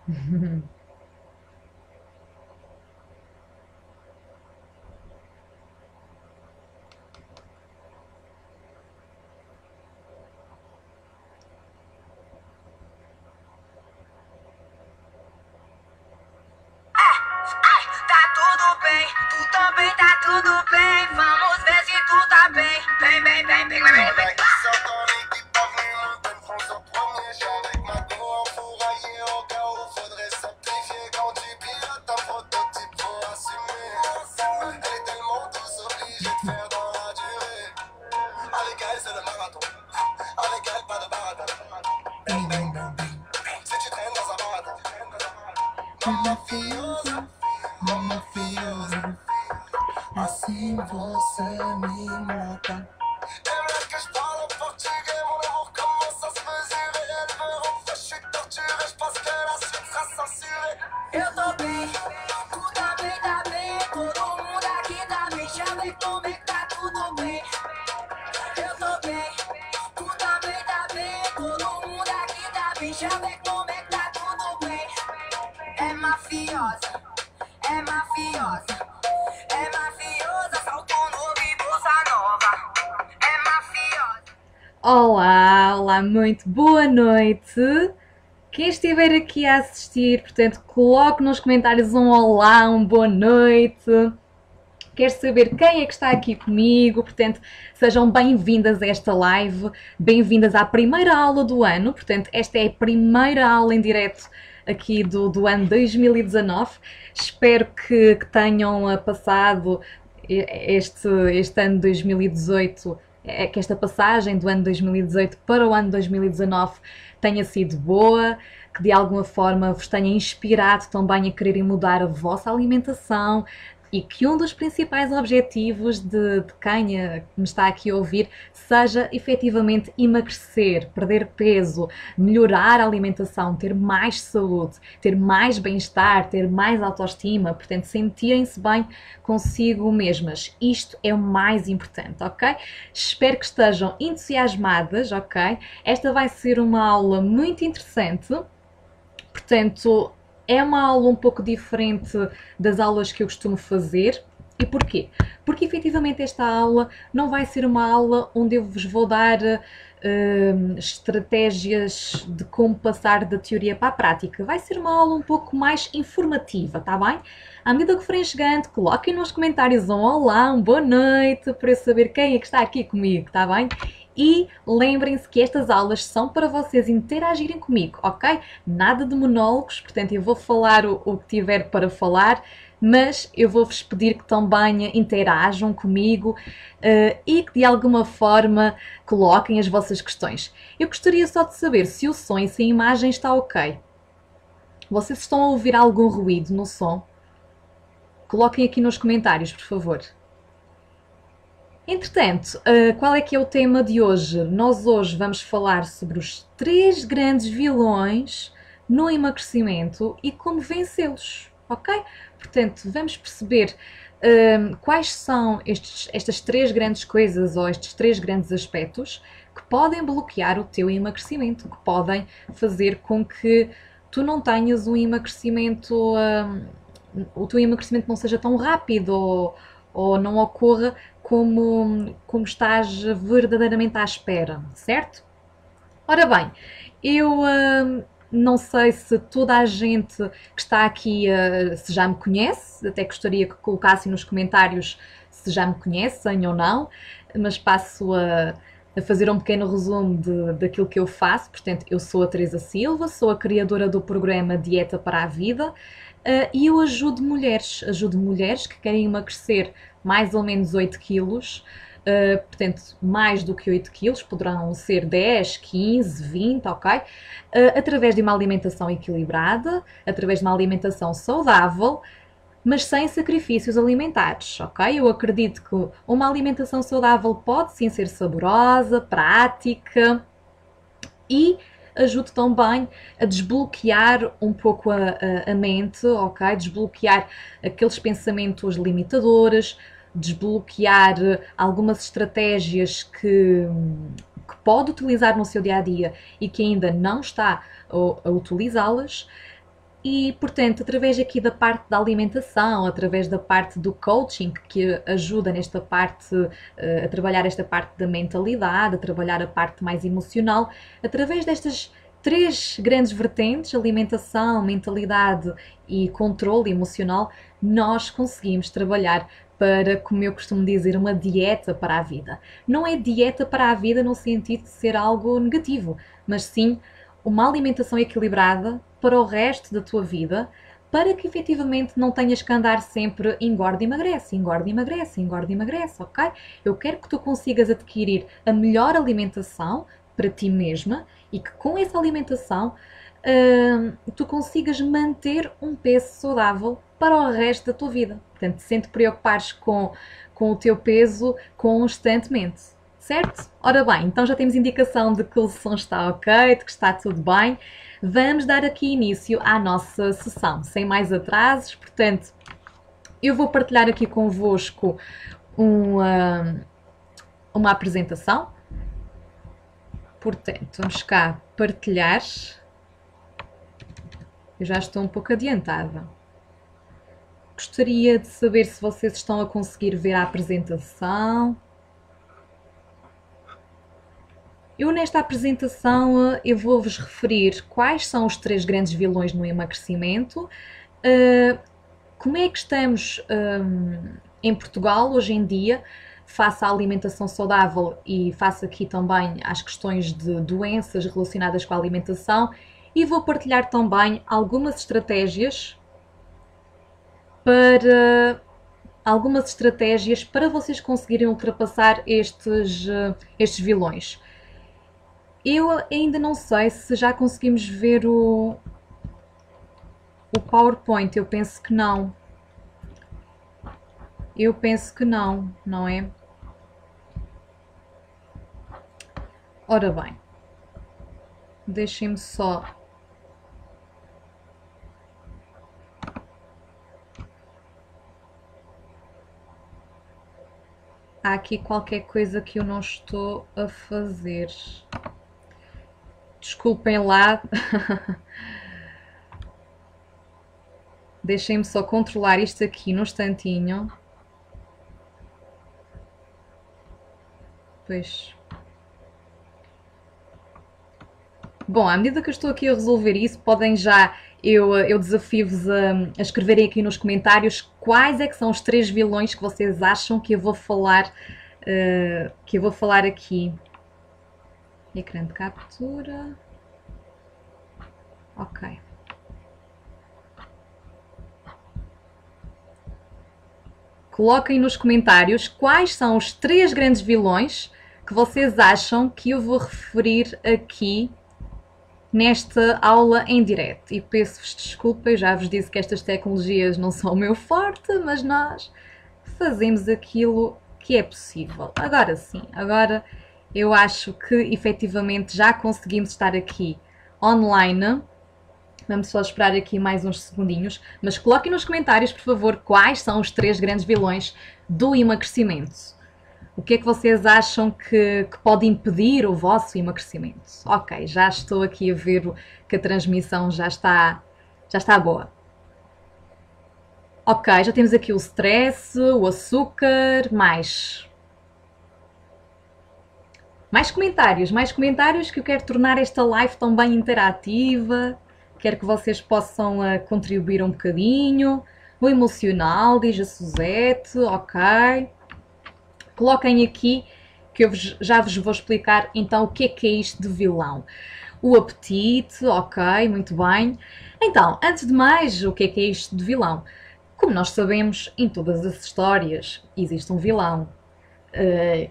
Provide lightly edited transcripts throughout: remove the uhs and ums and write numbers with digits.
Tá tudo bem, tu também tá tudo bem. Vamos ver se tu tá bem. Bem, bem, bem, bem, bem, bem. Mafiosa, mafiosa, assim você me mata. Eu tô bem, tu tá bem. Todo mundo aqui tá bem. Já vê como é que tá tudo bem. Eu tô bem, tu também tá bem. Todo mundo aqui tá bem. Já vê como é que tá tudo bem. É mafiosa, é mafiosa. É mafiosa, salto novo e bolsa nova. É mafiosa. Olá, olá, muito boa noite. Quem estiver aqui a assistir, portanto, coloque nos comentários um olá, um boa noite. Quero saber quem é que está aqui comigo, portanto, sejam bem-vindas a esta live, bem-vindas à primeira aula do ano, portanto, esta é a primeira aula em direto aqui do ano 2019. Espero que tenham passado este ano 2018, que esta passagem do ano 2018 para o ano 2019 tenha sido boa, que de alguma forma vos tenha inspirado também a quererem mudar a vossa alimentação, e que um dos principais objetivos de quem me está aqui a ouvir seja efetivamente emagrecer, perder peso, melhorar a alimentação, ter mais saúde, ter mais bem-estar, ter mais autoestima, portanto, sentirem-se bem consigo mesmas. Isto é o mais importante, ok? Espero que estejam entusiasmadas, ok? Esta vai ser uma aula muito interessante, portanto, é uma aula um pouco diferente das aulas que eu costumo fazer. E porquê? Porque efetivamente esta aula não vai ser uma aula onde eu vos vou dar estratégias de como passar da teoria para a prática. Vai ser uma aula um pouco mais informativa, tá bem? À medida que forem chegando, coloquem nos comentários um olá, uma boa noite, para eu saber quem é que está aqui comigo, tá bem? E lembrem-se que estas aulas são para vocês interagirem comigo, ok? Nada de monólogos, portanto eu vou falar o que tiver para falar, mas eu vou-vos pedir que também interajam comigo e que de alguma forma coloquem as vossas questões. Eu gostaria só de saber se o som e se a imagem está ok. Vocês estão a ouvir algum ruído no som? Coloquem aqui nos comentários, por favor. Entretanto, qual é que é o tema de hoje? Nós hoje vamos falar sobre os 3 grandes vilões no emagrecimento e como vencê-los, ok? Portanto, vamos perceber quais são estas 3 grandes coisas ou estes 3 grandes aspectos que podem bloquear o teu emagrecimento, que podem fazer com que tu não tenhas um emagrecimento, o teu emagrecimento não seja tão rápido ou não ocorra como estás verdadeiramente à espera, certo? Ora bem, eu não sei se toda a gente que está aqui se já me conhece, até gostaria que colocassem nos comentários se já me conhecem ou não, mas passo a fazer um pequeno resumo daquilo que eu faço. Portanto, eu sou a Teresa Silva, sou a criadora do programa Dieta para a Vida e eu ajudo mulheres que querem emagrecer mais ou menos 8 quilos, portanto, mais do que 8 quilos, poderão ser 10, 15, 20, ok? Através de uma alimentação equilibrada, através de uma alimentação saudável, mas sem sacrifícios alimentares, ok? Eu acredito que uma alimentação saudável pode sim ser saborosa, prática e ajude também a desbloquear um pouco a mente, ok? Desbloquear aqueles pensamentos limitadores, desbloquear algumas estratégias que pode utilizar no seu dia-a-dia e que ainda não está a utilizá-las. E, portanto, através aqui da parte da alimentação, através da parte do coaching, que ajuda nesta parte, a trabalhar esta parte da mentalidade, a trabalhar a parte mais emocional, através destas três grandes vertentes, alimentação, mentalidade e controle emocional, nós conseguimos trabalhar para, como eu costumo dizer, uma dieta para a vida. Não é dieta para a vida no sentido de ser algo negativo, mas sim uma alimentação equilibrada para o resto da tua vida, para que efetivamente não tenhas que andar sempre engorda e emagrece, engorda e emagrece, engorda e emagrece, ok? Eu quero que tu consigas adquirir a melhor alimentação para ti mesma e que com essa alimentação tu consigas manter um peso saudável para o resto da tua vida. Portanto, sem te preocupares com o teu peso constantemente, certo? Ora bem, então já temos indicação de que o som está ok, de que está tudo bem. Vamos dar aqui início à nossa sessão, sem mais atrasos. Portanto, eu vou partilhar aqui convosco uma apresentação. Portanto, vamos cá partilhar. Eu já estou um pouco adiantada. Gostaria de saber se vocês estão a conseguir ver a apresentação. Eu nesta apresentação eu vou-vos referir quais são os três grandes vilões no emagrecimento, como é que estamos em Portugal hoje em dia, face à alimentação saudável e face aqui também às questões de doenças relacionadas com a alimentação, e vou partilhar também algumas estratégias para vocês conseguirem ultrapassar estes vilões. Eu ainda não sei se já conseguimos ver o PowerPoint, eu penso que não. Eu penso que não, não é? Ora bem, deixem-me só... Há aqui qualquer coisa que eu não estou a fazer. Desculpem lá. Deixem-me só controlar isto aqui num instantinho. Pois. Bom, à medida que eu estou aqui a resolver isso, podem já... Eu desafio-vos a escreverem aqui nos comentários quais é que são os três vilões que vocês acham que eu vou falar, aqui. Ecrã de captura. Ok. Coloquem nos comentários quais são os três grandes vilões que vocês acham que eu vou referir aqui nesta aula em direto. E peço-vos desculpa, eu já vos disse que estas tecnologias não são o meu forte, mas nós fazemos aquilo que é possível. Agora sim, agora eu acho que efetivamente já conseguimos estar aqui online. Vamos só esperar aqui mais uns segundinhos, mas coloquem nos comentários, por favor, quais são os três grandes vilões do emagrecimento. O que é que vocês acham que pode impedir o vosso emagrecimento? Ok, já estou aqui a ver que a transmissão já está boa. Ok, já temos aqui o stress, o açúcar, mais comentários que eu quero tornar esta live também interativa. Quero que vocês possam contribuir um bocadinho. O emocional, diz a Suzete, ok. Coloquem aqui que eu já vos vou explicar então o que é isto de vilão. O apetite, ok, muito bem. Então, antes de mais, o que é isto de vilão? Como nós sabemos, em todas as histórias existe um vilão.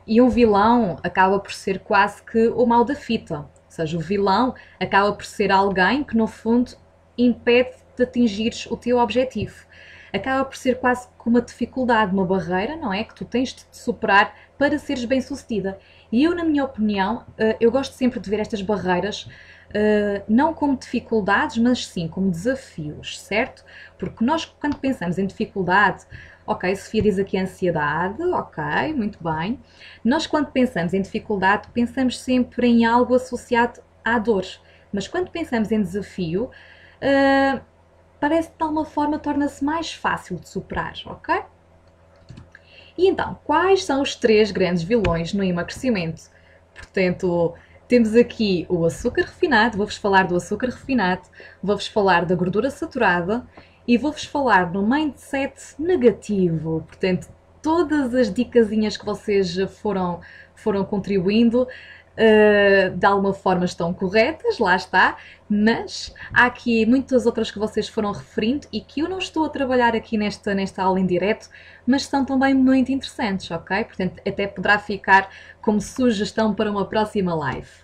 E um vilão acaba por ser quase que o mal da fita. Ou seja, o vilão acaba por ser alguém que, no fundo, impede de atingires o teu objetivo. Acaba por ser quase como uma dificuldade, uma barreira, não é? Que tu tens de te superar para seres bem-sucedida. E eu, na minha opinião, eu gosto sempre de ver estas barreiras não como dificuldades, mas sim como desafios, certo? Porque nós, quando pensamos em dificuldade, ok, Sofia diz aqui ansiedade, ok, muito bem. Nós, quando pensamos em dificuldade, pensamos sempre em algo associado à dor. Mas quando pensamos em desafio, parece que de alguma forma torna-se mais fácil de superar, ok? E então, quais são os 3 grandes vilões no emagrecimento? Portanto, temos aqui o açúcar refinado, vou-vos falar do açúcar refinado, vou-vos falar da gordura saturada e vou-vos falar do mindset negativo. Portanto, todas as dicasinhas que vocês foram contribuindo, de alguma forma estão corretas, lá está, mas há aqui muitas outras que vocês foram referindo e que eu não estou a trabalhar aqui nesta aula em direto, mas são também muito interessantes, ok? Portanto, até poderá ficar como sugestão para uma próxima live.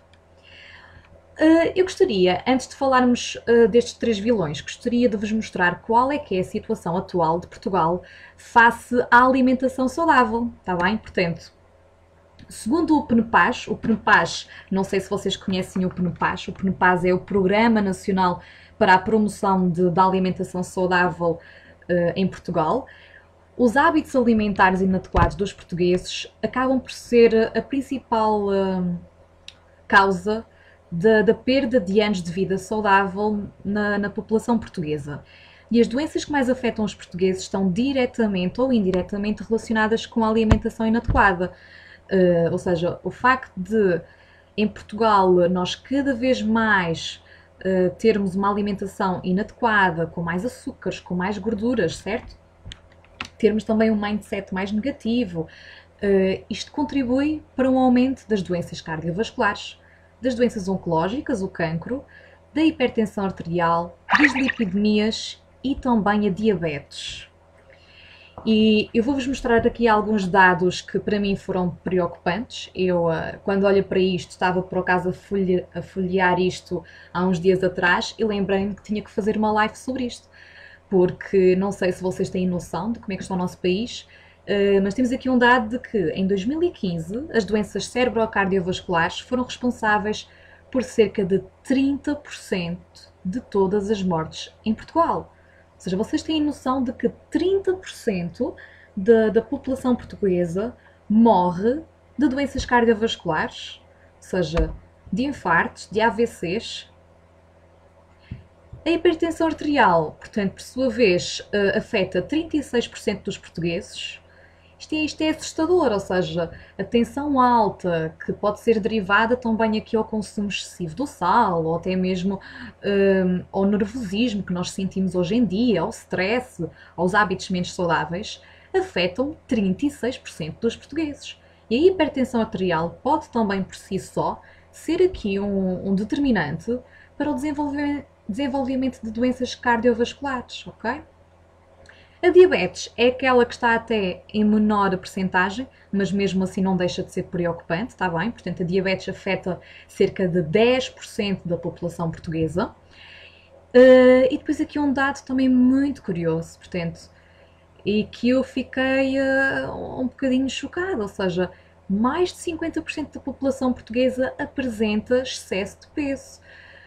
Eu gostaria, antes de falarmos destes 3 vilões, gostaria de vos mostrar qual é que é a situação atual de Portugal face à alimentação saudável, está bem? Portanto, segundo o PNPAS, não sei se vocês conhecem o PNPAS é o Programa Nacional para a Promoção da Alimentação Saudável em Portugal. Os hábitos alimentares inadequados dos portugueses acabam por ser a principal causa da perda de anos de vida saudável na população portuguesa. E as doenças que mais afetam os portugueses estão diretamente ou indiretamente relacionadas com a alimentação inadequada. Ou seja, o facto de, em Portugal, nós cada vez mais termos uma alimentação inadequada, com mais açúcares, com mais gorduras, certo? Termos também um mindset mais negativo, isto contribui para um aumento das doenças cardiovasculares, das doenças oncológicas, o cancro, da hipertensão arterial, das lipidemias e também a diabetes. E eu vou-vos mostrar aqui alguns dados que para mim foram preocupantes. Eu, quando olho para isto, estava por acaso a folhear isto há uns dias atrás e lembrei-me que tinha que fazer uma live sobre isto. Porque não sei se vocês têm noção de como é que está o nosso país, mas temos aqui um dado de que em 2015 as doenças cerebrocardiovasculares foram responsáveis por cerca de 30% de todas as mortes em Portugal. Ou seja, vocês têm noção de que 30% da população portuguesa morre de doenças cardiovasculares, ou seja, de infartos, de AVCs. A hipertensão arterial, portanto, por sua vez, afeta 36% dos portugueses. Isto é assustador, ou seja, a tensão alta, que pode ser derivada também aqui ao consumo excessivo do sal, ou até mesmo ao nervosismo que nós sentimos hoje em dia, ao stress, aos hábitos menos saudáveis, afetam 36% dos portugueses. E a hipertensão arterial pode também por si só ser aqui um determinante para o desenvolvimento de doenças cardiovasculares, ok? A diabetes é aquela que está até em menor percentagem, mas mesmo assim não deixa de ser preocupante, está bem? Portanto, a diabetes afeta cerca de 10% da população portuguesa. E depois aqui um dado também muito curioso, portanto, e que eu fiquei um bocadinho chocada, ou seja, mais de 50% da população portuguesa apresenta excesso de peso.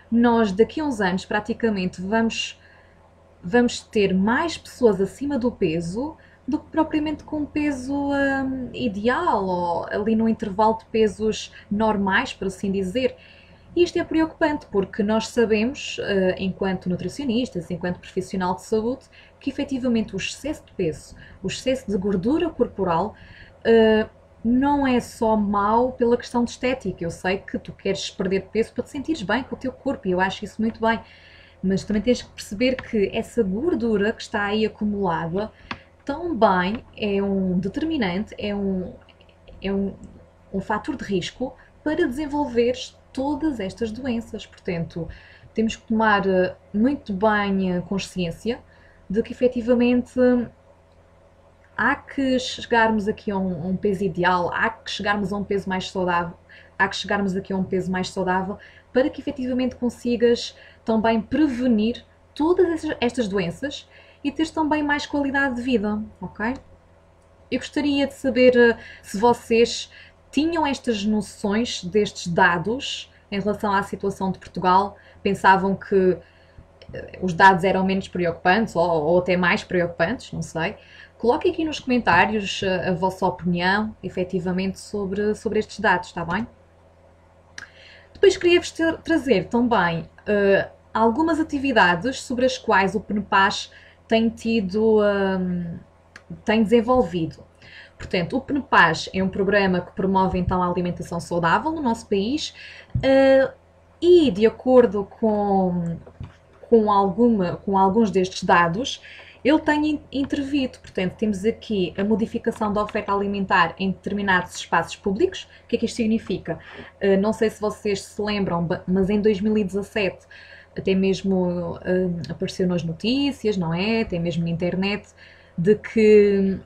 Nós, daqui a uns anos, praticamente, vamos ter mais pessoas acima do peso do que propriamente com peso ideal, ou ali no intervalo de pesos normais, por assim dizer. E isto é preocupante, porque nós sabemos, enquanto nutricionistas, enquanto profissional de saúde, que efetivamente o excesso de peso, o excesso de gordura corporal, não é só mau pela questão de estética. Eu sei que tu queres perder peso para te sentires bem com o teu corpo, e eu acho isso muito bem. Mas também tens que perceber que essa gordura que está aí acumulada também é um determinante, é um fator de risco para desenvolveres todas estas doenças. Portanto, temos que tomar muito bem consciência de que efetivamente há que chegarmos aqui a um peso ideal, há que chegarmos a um peso mais saudável, para que efetivamente consigas também prevenir todas estas doenças e teres também mais qualidade de vida, ok? Eu gostaria de saber se vocês tinham estas noções destes dados em relação à situação de Portugal, pensavam que os dados eram menos preocupantes ou até mais preocupantes, não sei. Coloquem aqui nos comentários a vossa opinião, efetivamente, sobre estes dados, está bem? Depois queria-vos trazer também algumas atividades sobre as quais o PNPAS tem tem desenvolvido. Portanto, o PNPAS é um programa que promove então a alimentação saudável no nosso país e, de acordo com alguns destes dados, ele tem intervido. Portanto, temos aqui a modificação da oferta alimentar em determinados espaços públicos. O que é que isto significa? Não sei se vocês se lembram, mas em 2017 até mesmo apareceu nas notícias, não é? Até mesmo na internet, de que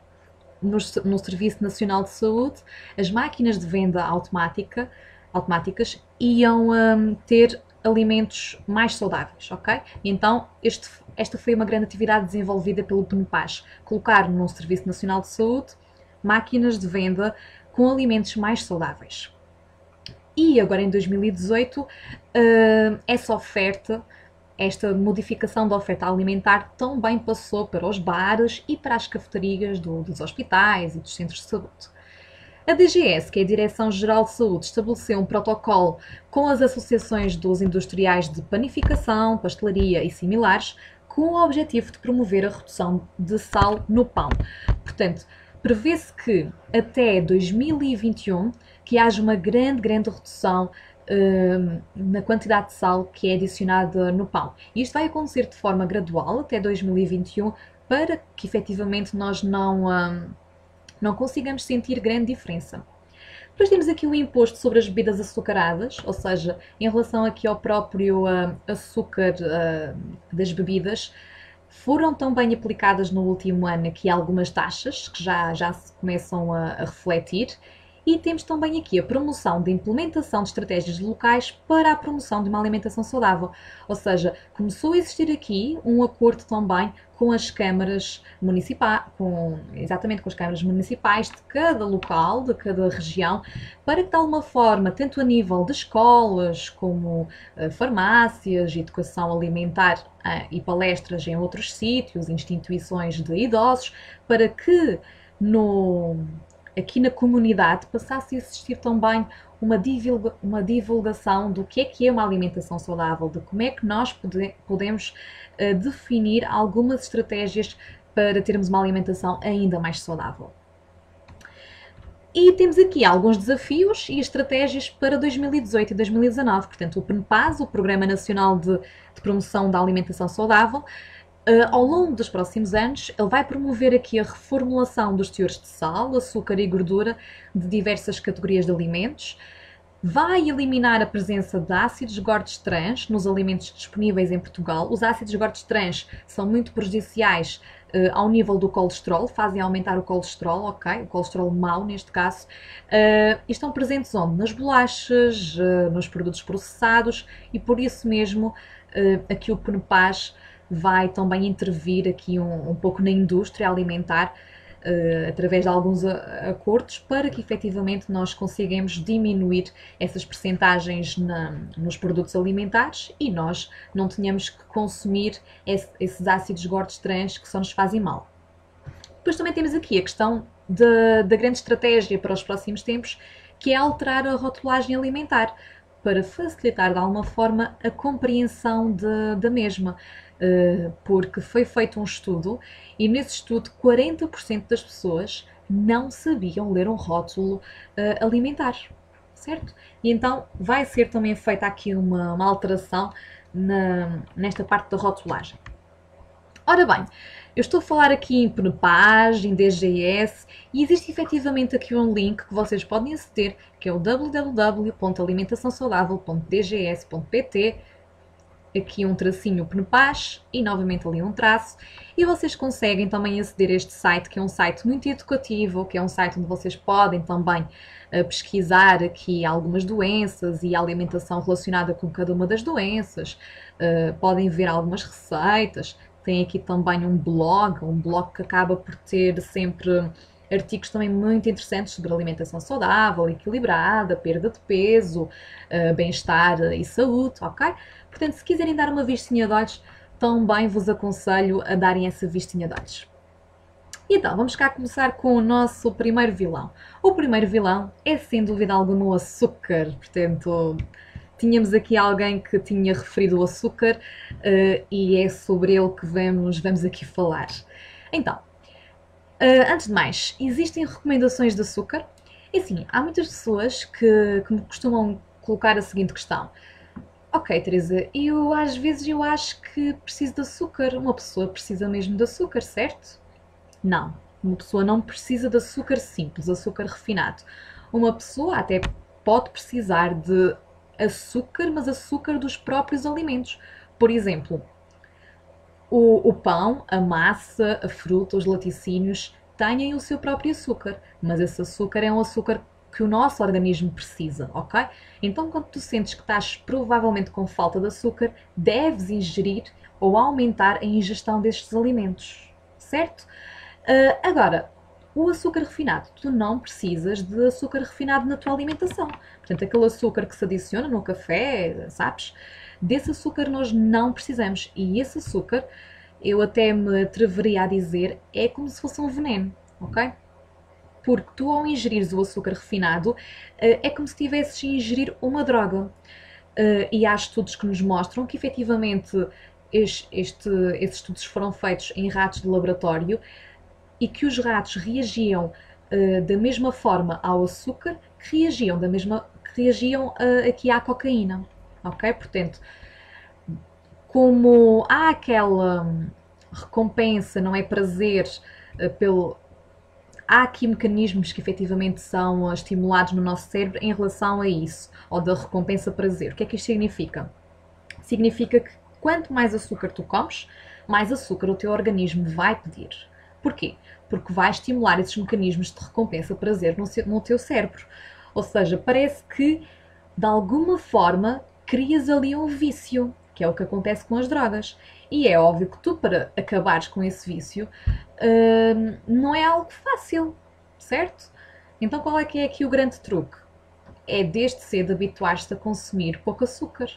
no Serviço Nacional de Saúde as máquinas de venda automáticas iam ter alimentos mais saudáveis, ok? Então, esta foi uma grande atividade desenvolvida pelo PNPAS, colocar no Serviço Nacional de Saúde máquinas de venda com alimentos mais saudáveis. E agora em 2018, esta modificação da oferta alimentar também passou para os bares e para as cafetarias dos hospitais e dos centros de saúde. A DGS, que é a Direção-Geral de Saúde, estabeleceu um protocolo com as associações dos industriais de panificação, pastelaria e similares, com o objetivo de promover a redução de sal no pão. Portanto, prevê-se que até 2021 que haja uma grande redução na quantidade de sal que é adicionada no pão. E isto vai acontecer de forma gradual até 2021 para que efetivamente nós não consigamos sentir grande diferença. Depois temos aqui o imposto sobre as bebidas açucaradas, ou seja, em relação aqui ao próprio açúcar das bebidas, foram também aplicadas no último ano aqui algumas taxas que já se começam a refletir. E temos também aqui a promoção de implementação de estratégias locais para a promoção de uma alimentação saudável. Ou seja, começou a existir aqui um acordo também com as câmaras municipais, exatamente com as câmaras municipais de cada local, de cada região, para que de alguma forma, tanto a nível de escolas como farmácias, educação alimentar e palestras em outros sítios, instituições de idosos, para que aqui na comunidade passasse a existir também uma divulgação do que é uma alimentação saudável, de como é que nós podemos definir algumas estratégias para termos uma alimentação ainda mais saudável. E temos aqui alguns desafios e estratégias para 2018 e 2019. Portanto, o PNPAS, o Programa Nacional de Promoção da Alimentação Saudável, ao longo dos próximos anos, ele vai promover aqui a reformulação dos teores de sal, açúcar e gordura de diversas categorias de alimentos, vai eliminar a presença de ácidos gordos trans nos alimentos disponíveis em Portugal. Os ácidos gordos trans são muito prejudiciais ao nível do colesterol, fazem aumentar o colesterol, ok? O colesterol mau, neste caso. E estão presentes onde? Nas bolachas, nos produtos processados, e por isso mesmo aqui o PNPAS vai também intervir aqui um pouco na indústria alimentar, através de alguns acordos, para que efetivamente nós consigamos diminuir essas percentagens nos produtos alimentares e nós não tenhamos que consumir esses ácidos gordos trans que só nos fazem mal. Depois também temos aqui a questão da grande estratégia para os próximos tempos, que é alterar a rotulagem alimentar, para facilitar de alguma forma a compreensão da mesma. Porque foi feito um estudo e nesse estudo 40% das pessoas não sabiam ler um rótulo alimentar, certo? E então vai ser também feita aqui uma alteração nesta parte da rotulagem. Ora bem, eu estou a falar aqui em PNPAS, em DGS, e existe efetivamente aqui um link que vocês podem aceder, que é o www.alimentaçãosaudável.dgs.pt, aqui um tracinho PNPAS e novamente ali um traço, e vocês conseguem também aceder a este site, que é um site muito educativo, que é um site onde vocês podem também pesquisar aqui algumas doenças e a alimentação relacionada com cada uma das doenças, podem ver algumas receitas. Tem aqui também um blog que acaba por ter sempre artigos também muito interessantes sobre alimentação saudável, equilibrada, perda de peso, bem-estar e saúde, ok? Portanto, se quiserem dar uma vistinha de olhos, também vos aconselho a darem essa vistinha de olhos. Então, vamos cá começar com o nosso primeiro vilão. O primeiro vilão é, sem dúvida alguma, o açúcar. Portanto, tínhamos aqui alguém que tinha referido o açúcar e é sobre ele que vamos aqui falar. Então, antes de mais, existem recomendações de açúcar? E sim, há muitas pessoas que me costumam colocar a seguinte questão. Ok, Teresa, às vezes eu acho que preciso de açúcar. Uma pessoa precisa mesmo de açúcar, certo? Não, uma pessoa não precisa de açúcar simples, açúcar refinado. Uma pessoa até pode precisar de açúcar, mas açúcar dos próprios alimentos. Por exemplo, o pão, a massa, a fruta, os laticínios têm o seu próprio açúcar, mas esse açúcar é um açúcar que o nosso organismo precisa, ok? Então, quando tu sentes que estás provavelmente com falta de açúcar, deves ingerir ou aumentar a ingestão destes alimentos, certo? Agora, o açúcar refinado, tu não precisas de açúcar refinado na tua alimentação. Portanto, aquele açúcar que se adiciona no café, sabes? Desse açúcar nós não precisamos. E esse açúcar, eu até me atreveria a dizer, é como se fosse um veneno, ok? Porque tu, ao ingerires o açúcar refinado, é como se estivesses a ingerir uma droga. E há estudos que nos mostram que, efetivamente, esses estudos foram feitos em ratos de laboratório e que os ratos reagiam da mesma forma ao açúcar que reagiam aqui à cocaína. Ok? Portanto, como há aquela recompensa, não é prazer, há aqui mecanismos que efetivamente são estimulados no nosso cérebro em relação a isso, ou da recompensa prazer. O que é que isto significa? Significa que quanto mais açúcar tu comes, mais açúcar o teu organismo vai pedir. Porquê? Porque vai estimular esses mecanismos de recompensa prazer no teu cérebro. Ou seja, parece que de alguma forma crias ali um vício, que é o que acontece com as drogas. E é óbvio que tu, para acabares com esse vício, não é algo fácil, certo? Então qual é que é aqui o grande truque? É desde cedo habituar-te a consumir pouco açúcar.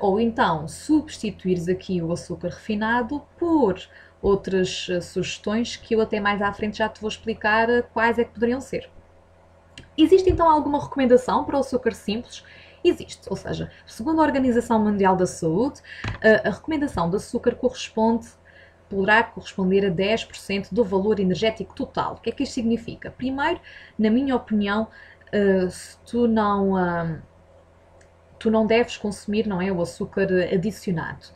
Ou então substituires aqui o açúcar refinado por outras sugestões que eu até mais à frente já te vou explicar quais é que poderiam ser. Existe então alguma recomendação para o açúcar simples? Existe, ou seja, segundo a Organização Mundial da Saúde, a recomendação de açúcar poderá corresponder a 10% do valor energético total. O que é que isto significa? Primeiro, na minha opinião, se tu não deves consumir, não é, o açúcar adicionado.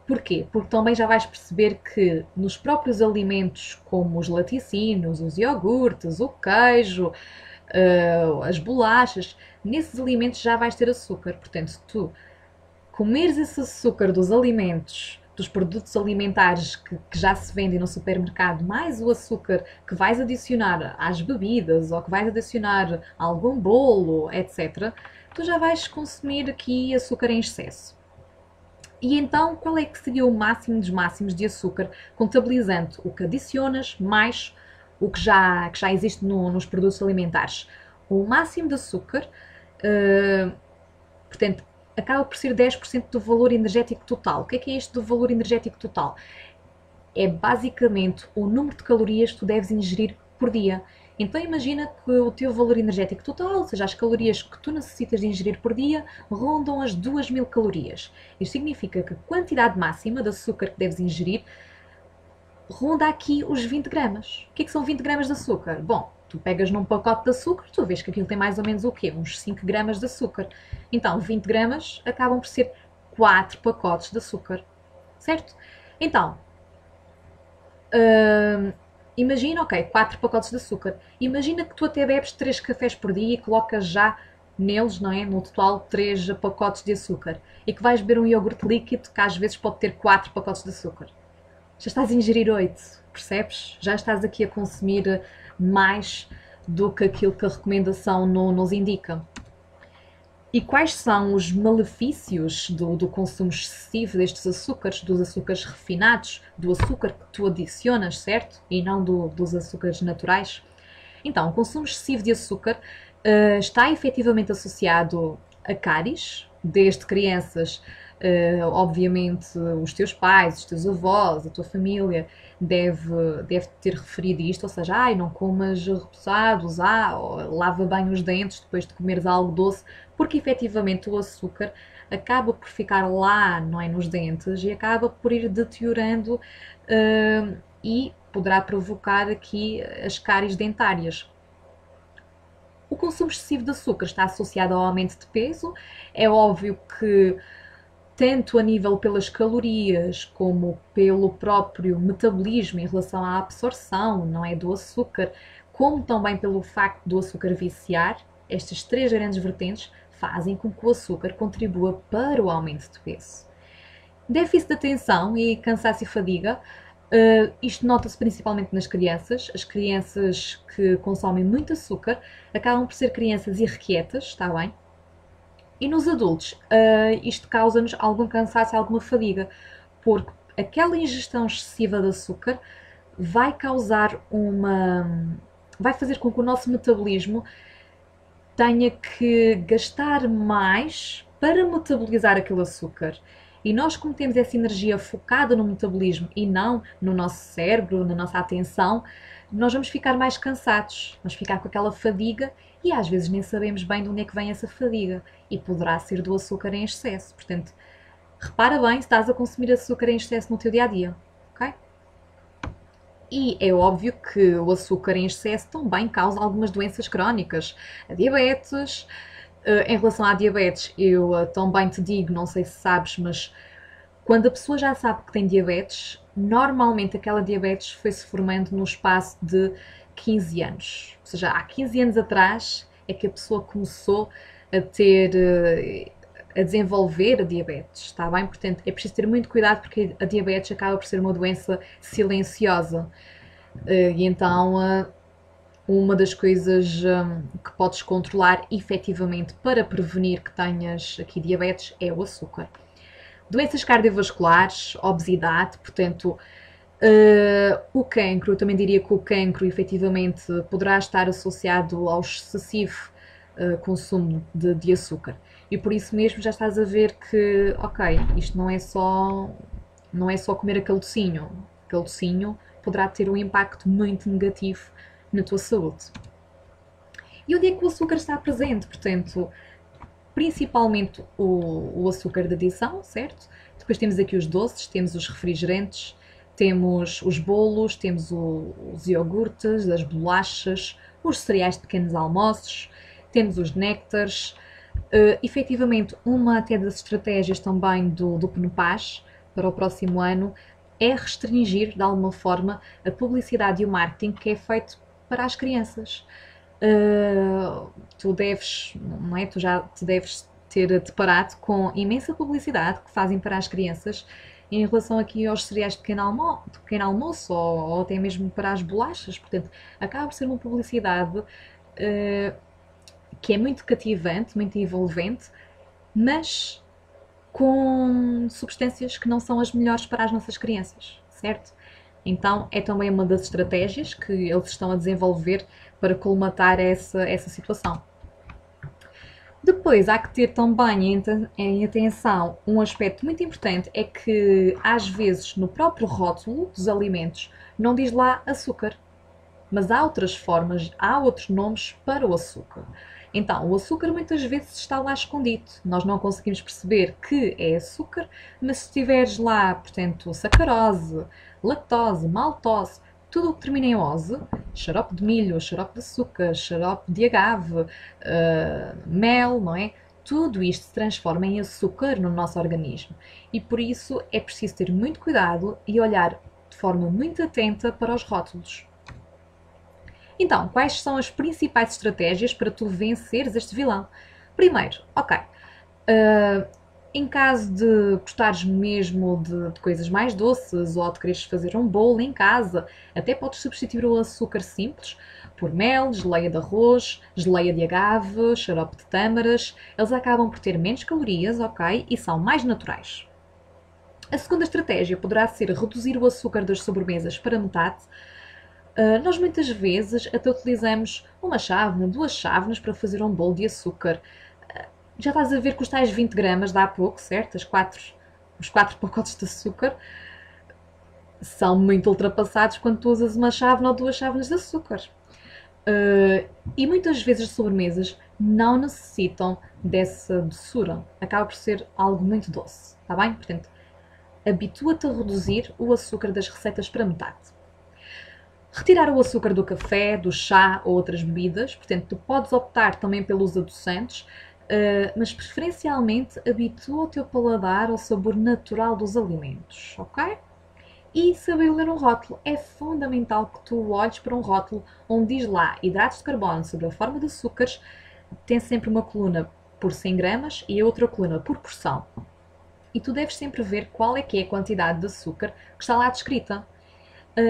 Porquê? Porque também já vais perceber que nos próprios alimentos, como os laticínios, os iogurtes, o queijo, as bolachas, nesses alimentos já vais ter açúcar. Portanto, se tu comeres esse açúcar dos alimentos, dos produtos alimentares que já se vendem no supermercado, mais o açúcar que vais adicionar às bebidas ou que vais adicionar a algum bolo, etc., tu já vais consumir aqui açúcar em excesso. E então, qual é que seria o máximo dos máximos de açúcar, contabilizando o que adicionas mais o que já existe nos produtos alimentares? O máximo de açúcar, portanto, acaba por ser 10% do valor energético total. O que é isto do valor energético total? É basicamente o número de calorias que tu deves ingerir por dia. Então imagina que o teu valor energético total, ou seja, as calorias que tu necessitas de ingerir por dia, rondam as 2000 calorias. Isto significa que a quantidade máxima de açúcar que deves ingerir ronda aqui os 20 gramas. O que é que são 20 gramas de açúcar? Bom, tu pegas num pacote de açúcar, tu vês que aquilo tem mais ou menos o quê? Uns 5 gramas de açúcar. Então, 20 gramas acabam por ser 4 pacotes de açúcar. Certo? Então, imagina, ok, 4 pacotes de açúcar. Imagina que tu até bebes 3 cafés por dia e colocas já neles, não é? No total, 3 pacotes de açúcar. E que vais beber um iogurte líquido que às vezes pode ter 4 pacotes de açúcar. Já estás a ingerir 8, percebes? Já estás aqui a consumir mais do que aquilo que a recomendação nos indica. E quais são os malefícios do consumo excessivo destes açúcares, dos açúcares refinados, do açúcar que tu adicionas, certo? E não dos açúcares naturais? Então, o consumo excessivo de açúcar está efetivamente associado a cáries, desde crianças, obviamente os teus pais, os teus avós, a tua família deve ter referido isto, ou seja, ai, não comas repousados, ou lava bem os dentes depois de comeres algo doce, porque efetivamente o açúcar acaba por ficar lá, não é, nos dentes e acaba por ir deteriorando e poderá provocar aqui as cáries dentárias. O consumo excessivo de açúcar está associado ao aumento de peso. É óbvio que tanto a nível pelas calorias como pelo próprio metabolismo em relação à absorção, não é, do açúcar, como também pelo facto do açúcar viciar, estas três grandes vertentes fazem com que o açúcar contribua para o aumento de peso. Déficit de atenção e cansaço e fadiga. Isto nota-se principalmente nas crianças. As crianças que consomem muito açúcar acabam por ser crianças irrequietas, está bem? E nos adultos, isto causa-nos algum cansaço e alguma fadiga, porque aquela ingestão excessiva de açúcar vai fazer com que o nosso metabolismo tenha que gastar mais para metabolizar aquele açúcar. E nós, como temos essa energia focada no metabolismo e não no nosso cérebro, na nossa atenção, nós vamos ficar mais cansados, vamos ficar com aquela fadiga e às vezes nem sabemos bem de onde é que vem essa fadiga e poderá ser do açúcar em excesso. Portanto, repara bem se estás a consumir açúcar em excesso no teu dia-a-dia, ok? E é óbvio que o açúcar em excesso também causa algumas doenças crónicas, a diabetes. Em relação à diabetes, eu também te digo, não sei se sabes, mas quando a pessoa já sabe que tem diabetes, normalmente aquela diabetes foi-se formando no espaço de 15 anos. Ou seja, há 15 anos atrás é que a pessoa começou a desenvolver a diabetes, está bem? Portanto, é preciso ter muito cuidado porque a diabetes acaba por ser uma doença silenciosa. E então, uma das coisas que podes controlar efetivamente para prevenir que tenhas aqui diabetes é o açúcar. Doenças cardiovasculares, obesidade, portanto, o cancro, eu também diria que o cancro efetivamente poderá estar associado ao excessivo consumo de açúcar. E por isso mesmo já estás a ver que, ok, isto não é só comer aquele docinho. Aquele docinho poderá ter um impacto muito negativo na tua saúde. E onde é que o açúcar está presente? Portanto, principalmente o açúcar de adição, certo? Depois temos aqui os doces, temos os refrigerantes, temos os bolos, temos os iogurtes, as bolachas, os cereais de pequenos almoços, temos os néctares. Efetivamente, uma até das estratégias também do PNUPAS para o próximo ano é restringir, de alguma forma, a publicidade e o marketing que é feito para as crianças. Tu já te deves ter deparado com imensa publicidade que fazem para as crianças em relação aqui aos cereais de pequeno almoço ou até mesmo para as bolachas. Portanto, acaba por ser uma publicidade que é muito cativante, muito envolvente, mas com substâncias que não são as melhores para as nossas crianças, certo? Então, é também uma das estratégias que eles estão a desenvolver para colmatar essa situação. Depois, há que ter também em atenção um aspecto muito importante, é que às vezes no próprio rótulo dos alimentos não diz lá açúcar, mas há outras formas, há outros nomes para o açúcar. Então, o açúcar muitas vezes está lá escondido. Nós não conseguimos perceber que é açúcar, mas se tiveres lá, portanto, sacarose, lactose, maltose, tudo o que termina em ose, xarope de milho, xarope de açúcar, xarope de agave, mel, não é? Tudo isto se transforma em açúcar no nosso organismo. E por isso é preciso ter muito cuidado e olhar de forma muito atenta para os rótulos. Então, quais são as principais estratégias para tu venceres este vilão? Primeiro, ok, em caso de gostares mesmo de coisas mais doces ou de quereres fazer um bolo em casa, até podes substituir o açúcar simples por mel, geleia de arroz, geleia de agave, xarope de tâmaras. Eles acabam por ter menos calorias, ok, e são mais naturais. A segunda estratégia poderá ser reduzir o açúcar das sobremesas para metade. Nós muitas vezes até utilizamos uma chávena, 2 chávenas para fazer um bolo de açúcar. Já estás a ver que os tais 20 gramas de há pouco, certo? Os 4 pacotes de açúcar são muito ultrapassados quando tu usas uma chávena ou 2 chávenas de açúcar. E muitas vezes as sobremesas não necessitam dessa doçura. Acaba por ser algo muito doce, está bem? Portanto, habitua-te a reduzir o açúcar das receitas para metade. Retirar o açúcar do café, do chá ou outras bebidas. Portanto, tu podes optar também pelos adoçantes, mas preferencialmente habitua o teu paladar ao sabor natural dos alimentos, ok? E saber ler um rótulo. É fundamental que tu olhes para um rótulo onde diz lá hidratos de carbono sobre a forma de açúcares, tem sempre uma coluna por 100 gramas e a outra coluna por porção. E tu deves sempre ver qual é que é a quantidade de açúcar que está lá descrita.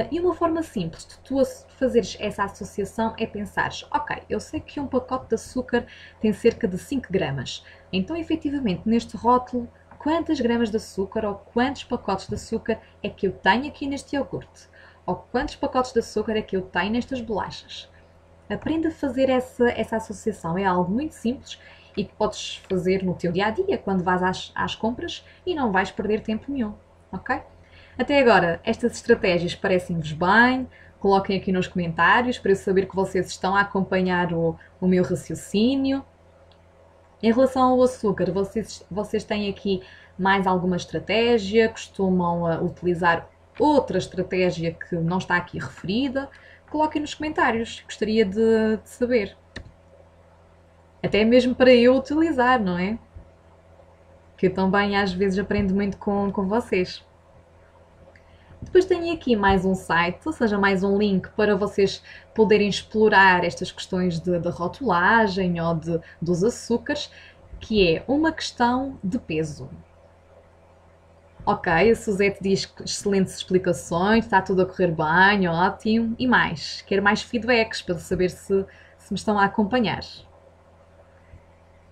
E uma forma simples de tu fazeres essa associação é pensares, ok, eu sei que um pacote de açúcar tem cerca de 5 gramas, então efetivamente neste rótulo, quantas gramas de açúcar ou quantos pacotes de açúcar é que eu tenho aqui neste iogurte? Ou quantos pacotes de açúcar é que eu tenho nestas bolachas? Aprenda a fazer essa associação, é algo muito simples e que podes fazer no teu dia-a-dia, quando vais às compras e não vais perder tempo nenhum, ok? Até agora, estas estratégias parecem-vos bem? Coloquem aqui nos comentários para eu saber que vocês estão a acompanhar o meu raciocínio. Em relação ao açúcar, vocês têm aqui mais alguma estratégia? Costumam utilizar outra estratégia que não está aqui referida? Coloquem nos comentários, gostaria de saber. Até mesmo para eu utilizar, não é? Que eu também às vezes aprendo muito com vocês. Depois tenho aqui mais um site, ou seja, mais um link para vocês poderem explorar estas questões de rotulagem ou dos açúcares, que é uma questão de peso. Ok, a Suzete diz que excelentes explicações, está tudo a correr bem, ótimo. E mais, quero mais feedbacks para saber se me estão a acompanhar.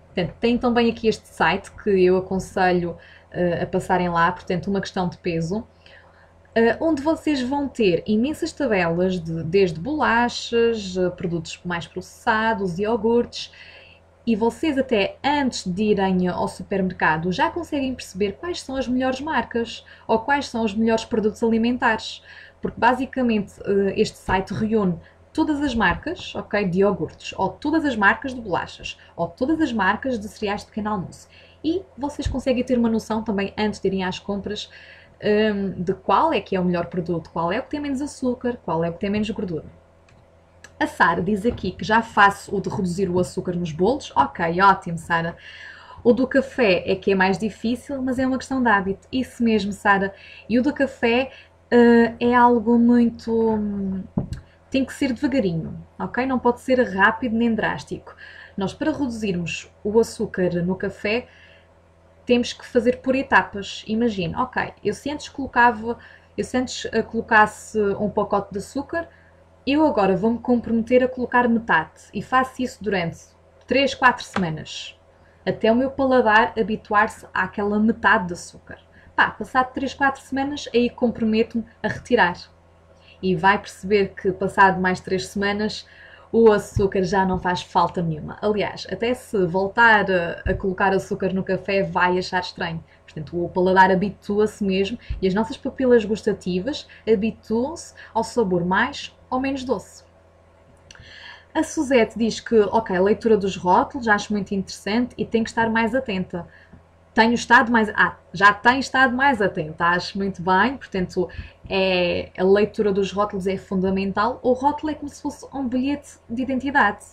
Portanto, tem também aqui este site que eu aconselho a passarem lá, portanto, uma questão de peso. Onde vocês vão ter imensas tabelas desde bolachas, produtos mais processados, iogurtes, e vocês até antes de irem ao supermercado já conseguem perceber quais são as melhores marcas ou quais são os melhores produtos alimentares, porque basicamente este site reúne todas as marcas, ok, de iogurtes, ou todas as marcas de bolachas, ou todas as marcas de cereais de pequeno almoço, e vocês conseguem ter uma noção também antes de irem às compras de qual é que é o melhor produto, qual é o que tem menos açúcar, qual é o que tem menos gordura. A Sara diz aqui que já faço o de reduzir o açúcar nos bolos. Ok, ótimo, Sara. O do café é que é mais difícil, mas é uma questão de hábito. Isso mesmo, Sara. E o do café é algo muito... tem que ser devagarinho, ok? Não pode ser rápido nem drástico. Nós, para reduzirmos o açúcar no café, temos que fazer por etapas. Imagina, ok, eu se antes colocasse um pacote de açúcar, eu agora vou-me comprometer a colocar metade e faço isso durante 3, 4 semanas, até o meu paladar habituar-se àquela metade de açúcar. Passado 3, 4 semanas, aí comprometo-me a retirar. E vai perceber que passado mais 3 semanas o açúcar já não faz falta nenhuma. Aliás, até se voltar a colocar açúcar no café vai achar estranho. Portanto, o paladar habitua-se mesmo e as nossas papilas gustativas habituam-se ao sabor mais ou menos doce. A Suzete diz que, ok, a leitura dos rótulos acho muito interessante e tenho que estar mais atenta. Já tenho estado mais atenta, acho muito bem, portanto, a leitura dos rótulos é fundamental. O rótulo é como se fosse um bilhete de identidade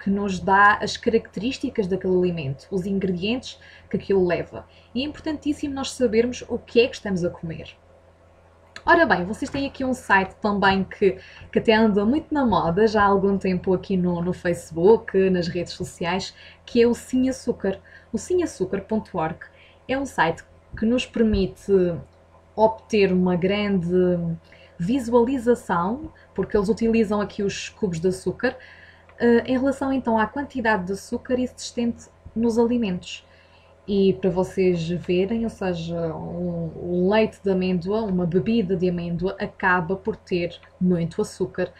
que nos dá as características daquele alimento, os ingredientes que aquilo leva. E é importantíssimo nós sabermos o que é que estamos a comer. Ora bem, vocês têm aqui um site também que até anda muito na moda já há algum tempo aqui no Facebook, nas redes sociais, que é o Sim Açúcar. O simaçúcar.org é um site que nos permite obter uma grande visualização, porque eles utilizam aqui os cubos de açúcar, em relação então à quantidade de açúcar existente nos alimentos. E para vocês verem, ou seja, um leite de amêndoa, uma bebida de amêndoa, acaba por ter muito açúcar.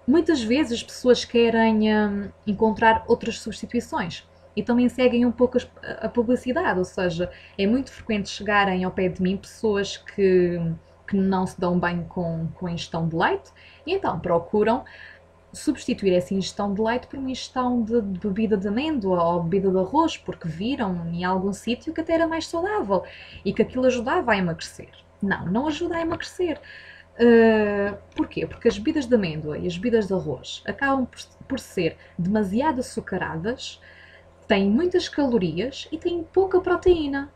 Muitas vezes as pessoas querem encontrar outras substituições e também seguem um pouco a publicidade, ou seja, é muito frequente chegarem ao pé de mim pessoas que não se dão bem com a ingestão de leite e então procuram substituir essa ingestão de leite por uma ingestão de bebida de amêndoa ou bebida de arroz, porque viram em algum sítio que até era mais saudável e que aquilo ajudava a emagrecer. Não, não ajuda a emagrecer. Porquê? Porque as bebidas de amêndoa e as bebidas de arroz acabam por ser demasiado açucaradas, têm muitas calorias e têm pouca proteína.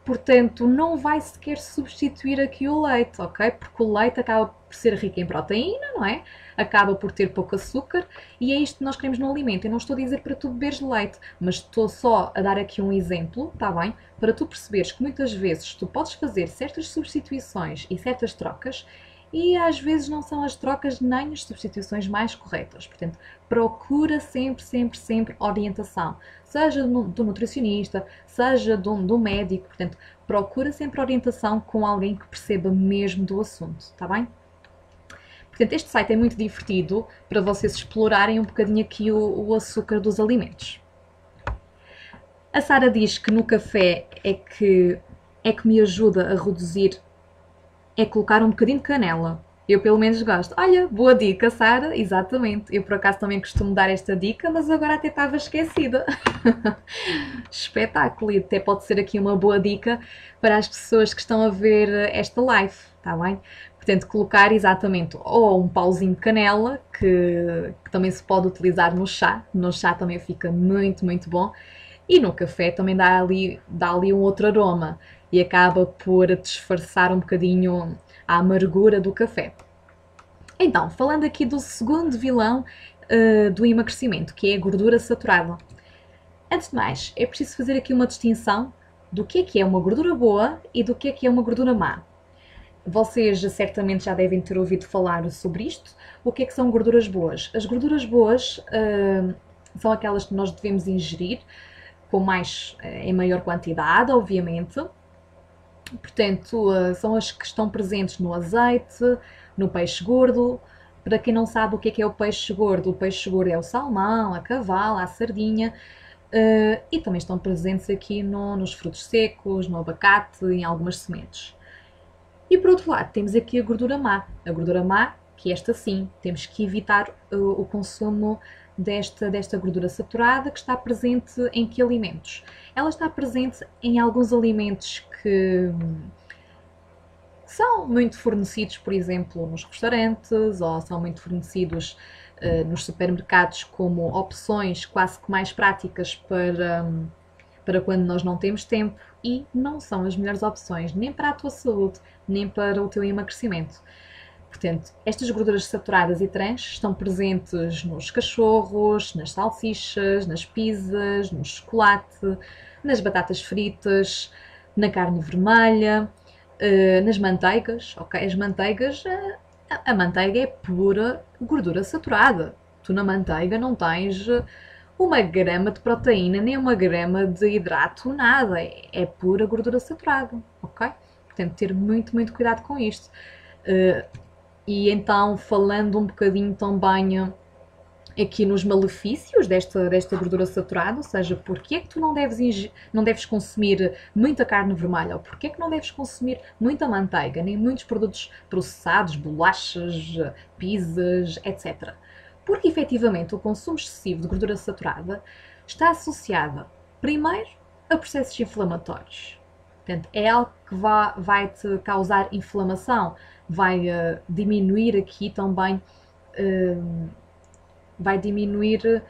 Portanto, não vai sequer substituir aqui o leite, ok? Porque o leite acaba por ser rico em proteína, não é? Acaba por ter pouco açúcar e é isto que nós queremos no alimento. Eu não estou a dizer para tu beberes leite, mas estou só a dar aqui um exemplo, está bem? Para tu perceberes que muitas vezes tu podes fazer certas substituições e certas trocas e às vezes não são as trocas nem as substituições mais corretas. Portanto, procura sempre, sempre, sempre orientação. Seja do nutricionista, seja do médico. Portanto, procura sempre orientação com alguém que perceba mesmo do assunto, está bem? Portanto, este site é muito divertido para vocês explorarem um bocadinho aqui o açúcar dos alimentos. A Sara diz que no café é que me ajuda a reduzir, é colocar um bocadinho de canela. Eu pelo menos gosto. Olha, boa dica, Sara, exatamente. Eu por acaso também costumo dar esta dica, mas agora até estava esquecida. Espetáculo, e até pode ser aqui uma boa dica para as pessoas que estão a ver esta live, está bem? Portanto, colocar exatamente ou um pauzinho de canela, que também se pode utilizar no chá também fica muito, muito bom, e no café também dá ali um outro aroma e acaba por disfarçar um bocadinho a amargura do café. Então, falando aqui do segundo vilão do emagrecimento, que é a gordura saturada. Antes de mais, é preciso fazer aqui uma distinção do que é uma gordura boa e do que é uma gordura má. Vocês certamente já devem ter ouvido falar sobre isto. O que são gorduras boas? As gorduras boas são aquelas que nós devemos ingerir em maior quantidade, obviamente. Portanto, são as que estão presentes no azeite, no peixe gordo. Para quem não sabe o que é o peixe gordo é o salmão, a cavala, a sardinha. E também estão presentes aqui nos frutos secos, no abacate, em algumas sementes. E por outro lado, temos aqui a gordura má. A gordura má, que esta sim, temos que evitar o consumo desta gordura saturada, que está presente em que alimentos? Ela está presente em alguns alimentos que são muito fornecidos, por exemplo, nos restaurantes, ou são muito fornecidos nos supermercados como opções quase que mais práticas para quando nós não temos tempo, e não são as melhores opções nem para a tua saúde, nem para o teu emagrecimento. Portanto, estas gorduras saturadas e trans estão presentes nos cachorros, nas salsichas, nas pizzas, no chocolate, nas batatas fritas, na carne vermelha, nas manteigas, ok? As manteigas, a manteiga é pura gordura saturada. Tu na manteiga não tens uma grama de proteína, nem uma grama de hidrato, nada. É pura gordura saturada, ok? Portanto, ter muito, muito cuidado com isto. E então, falando um bocadinho também aqui nos malefícios desta gordura saturada, ou seja, porque é que tu não deves consumir muita carne vermelha, ou porque é que não deves consumir muita manteiga, nem muitos produtos processados, bolachas, pizzas, etc. Porque, efetivamente, o consumo excessivo de gordura saturada está associado, primeiro, a processos inflamatórios. Portanto, é algo que vai-te causar inflamação, vai diminuir aqui também, vai diminuir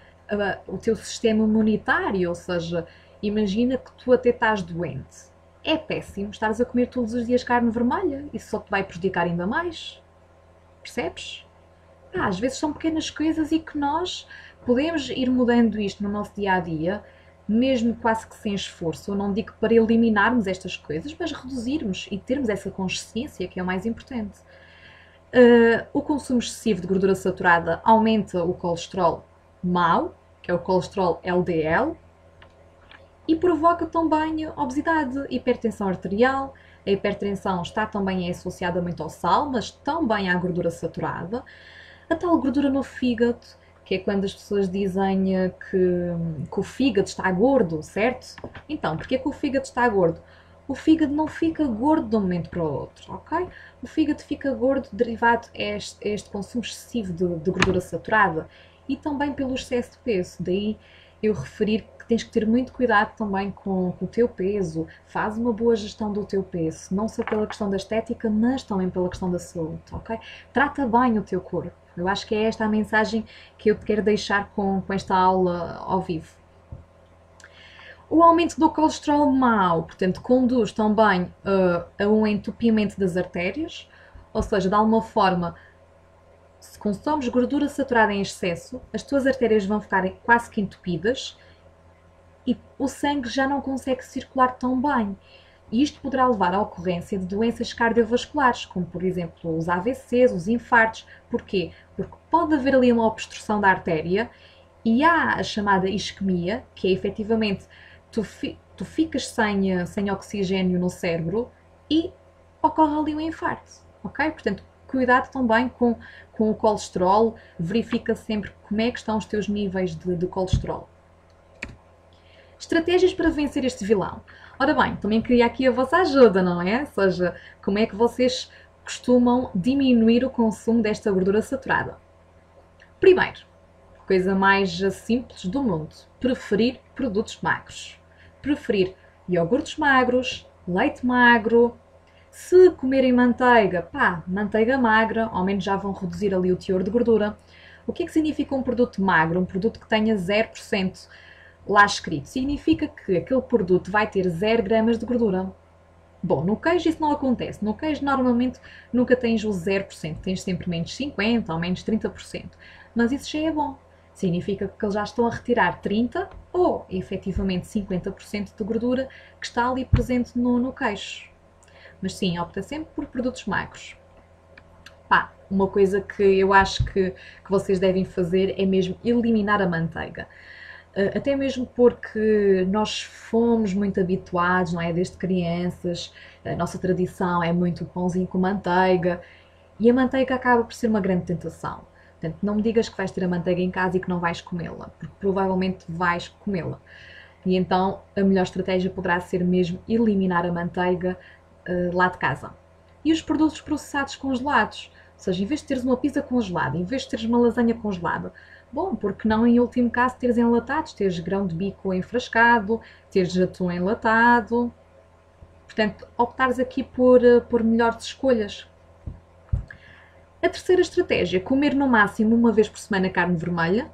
o teu sistema imunitário, ou seja, imagina que tu até estás doente. É péssimo estares a comer todos os dias carne vermelha, isso só te vai prejudicar ainda mais. Percebes? Às vezes são pequenas coisas e que nós podemos ir mudando isto no nosso dia-a-dia, mesmo quase que sem esforço. Eu não digo para eliminarmos estas coisas, mas reduzirmos e termos essa consciência, que é o mais importante. O consumo excessivo de gordura saturada aumenta o colesterol mau, que é o colesterol LDL, e provoca também obesidade, hipertensão arterial. A hipertensão está também associada muito ao sal, mas também à gordura saturada. A tal gordura no fígado, que é quando as pessoas dizem que o fígado está gordo, certo? Então, porquê que o fígado está gordo? O fígado não fica gordo de um momento para o outro, ok? O fígado fica gordo derivado a este consumo excessivo de gordura saturada e também pelo excesso de peso. Daí eu referir que tens que ter muito cuidado também com o teu peso. Faz uma boa gestão do teu peso, não só pela questão da estética, mas também pela questão da saúde, ok? Trata bem o teu corpo. Eu acho que é esta a mensagem que eu te quero deixar com esta aula ao vivo. O aumento do colesterol mau, portanto, conduz também a um entupimento das artérias, ou seja, de alguma forma, se consomes gordura saturada em excesso, as tuas artérias vão ficar quase que entupidas e o sangue já não consegue circular tão bem. E isto poderá levar à ocorrência de doenças cardiovasculares, como por exemplo os AVCs, os infartos. Porquê? Porque pode haver ali uma obstrução da artéria e há a chamada isquemia, que é efetivamente tu ficas sem oxigênio no cérebro e ocorre ali um infarto, ok? Portanto, cuidado também com o colesterol, verifica sempre como é que estão os teus níveis de colesterol. Estratégias para vencer este vilão. Ora bem, também queria aqui a vossa ajuda, não é? Ou seja, como é que vocês costumam diminuir o consumo desta gordura saturada? Primeiro, coisa mais simples do mundo, preferir produtos magros. Preferir iogurtes magros, leite magro. Se comerem manteiga, manteiga magra, ao menos já vão reduzir ali o teor de gordura. O que é que significa um produto magro? Um produto que tenha 0% lá escrito. Significa que aquele produto vai ter 0 gramas de gordura. Bom, no queijo isso não acontece. No queijo normalmente nunca tens o 0%. Tens sempre menos 50% ou menos 30%. Mas isso já é bom. Significa que eles já estão a retirar 30% ou, efetivamente, 50% de gordura que está ali presente no queijo. Mas sim, opta sempre por produtos magros. Uma coisa que eu acho que vocês devem fazer é mesmo eliminar a manteiga. Até mesmo porque nós fomos muito habituados, não é? Desde crianças, a nossa tradição é muito pãozinho com manteiga e a manteiga acaba por ser uma grande tentação. Portanto, não me digas que vais ter a manteiga em casa e que não vais comê-la, porque provavelmente vais comê-la. E então a melhor estratégia poderá ser mesmo eliminar a manteiga lá de casa. E os produtos processados congelados, ou seja, em vez de teres uma pizza congelada, em vez de teres uma lasanha congelada, bom, porque não em último caso teres enlatados, teres grão de bico enfrascado, teres atum enlatado. Portanto, optares aqui por melhores escolhas. A terceira estratégia, comer no máximo uma vez por semana carne vermelha.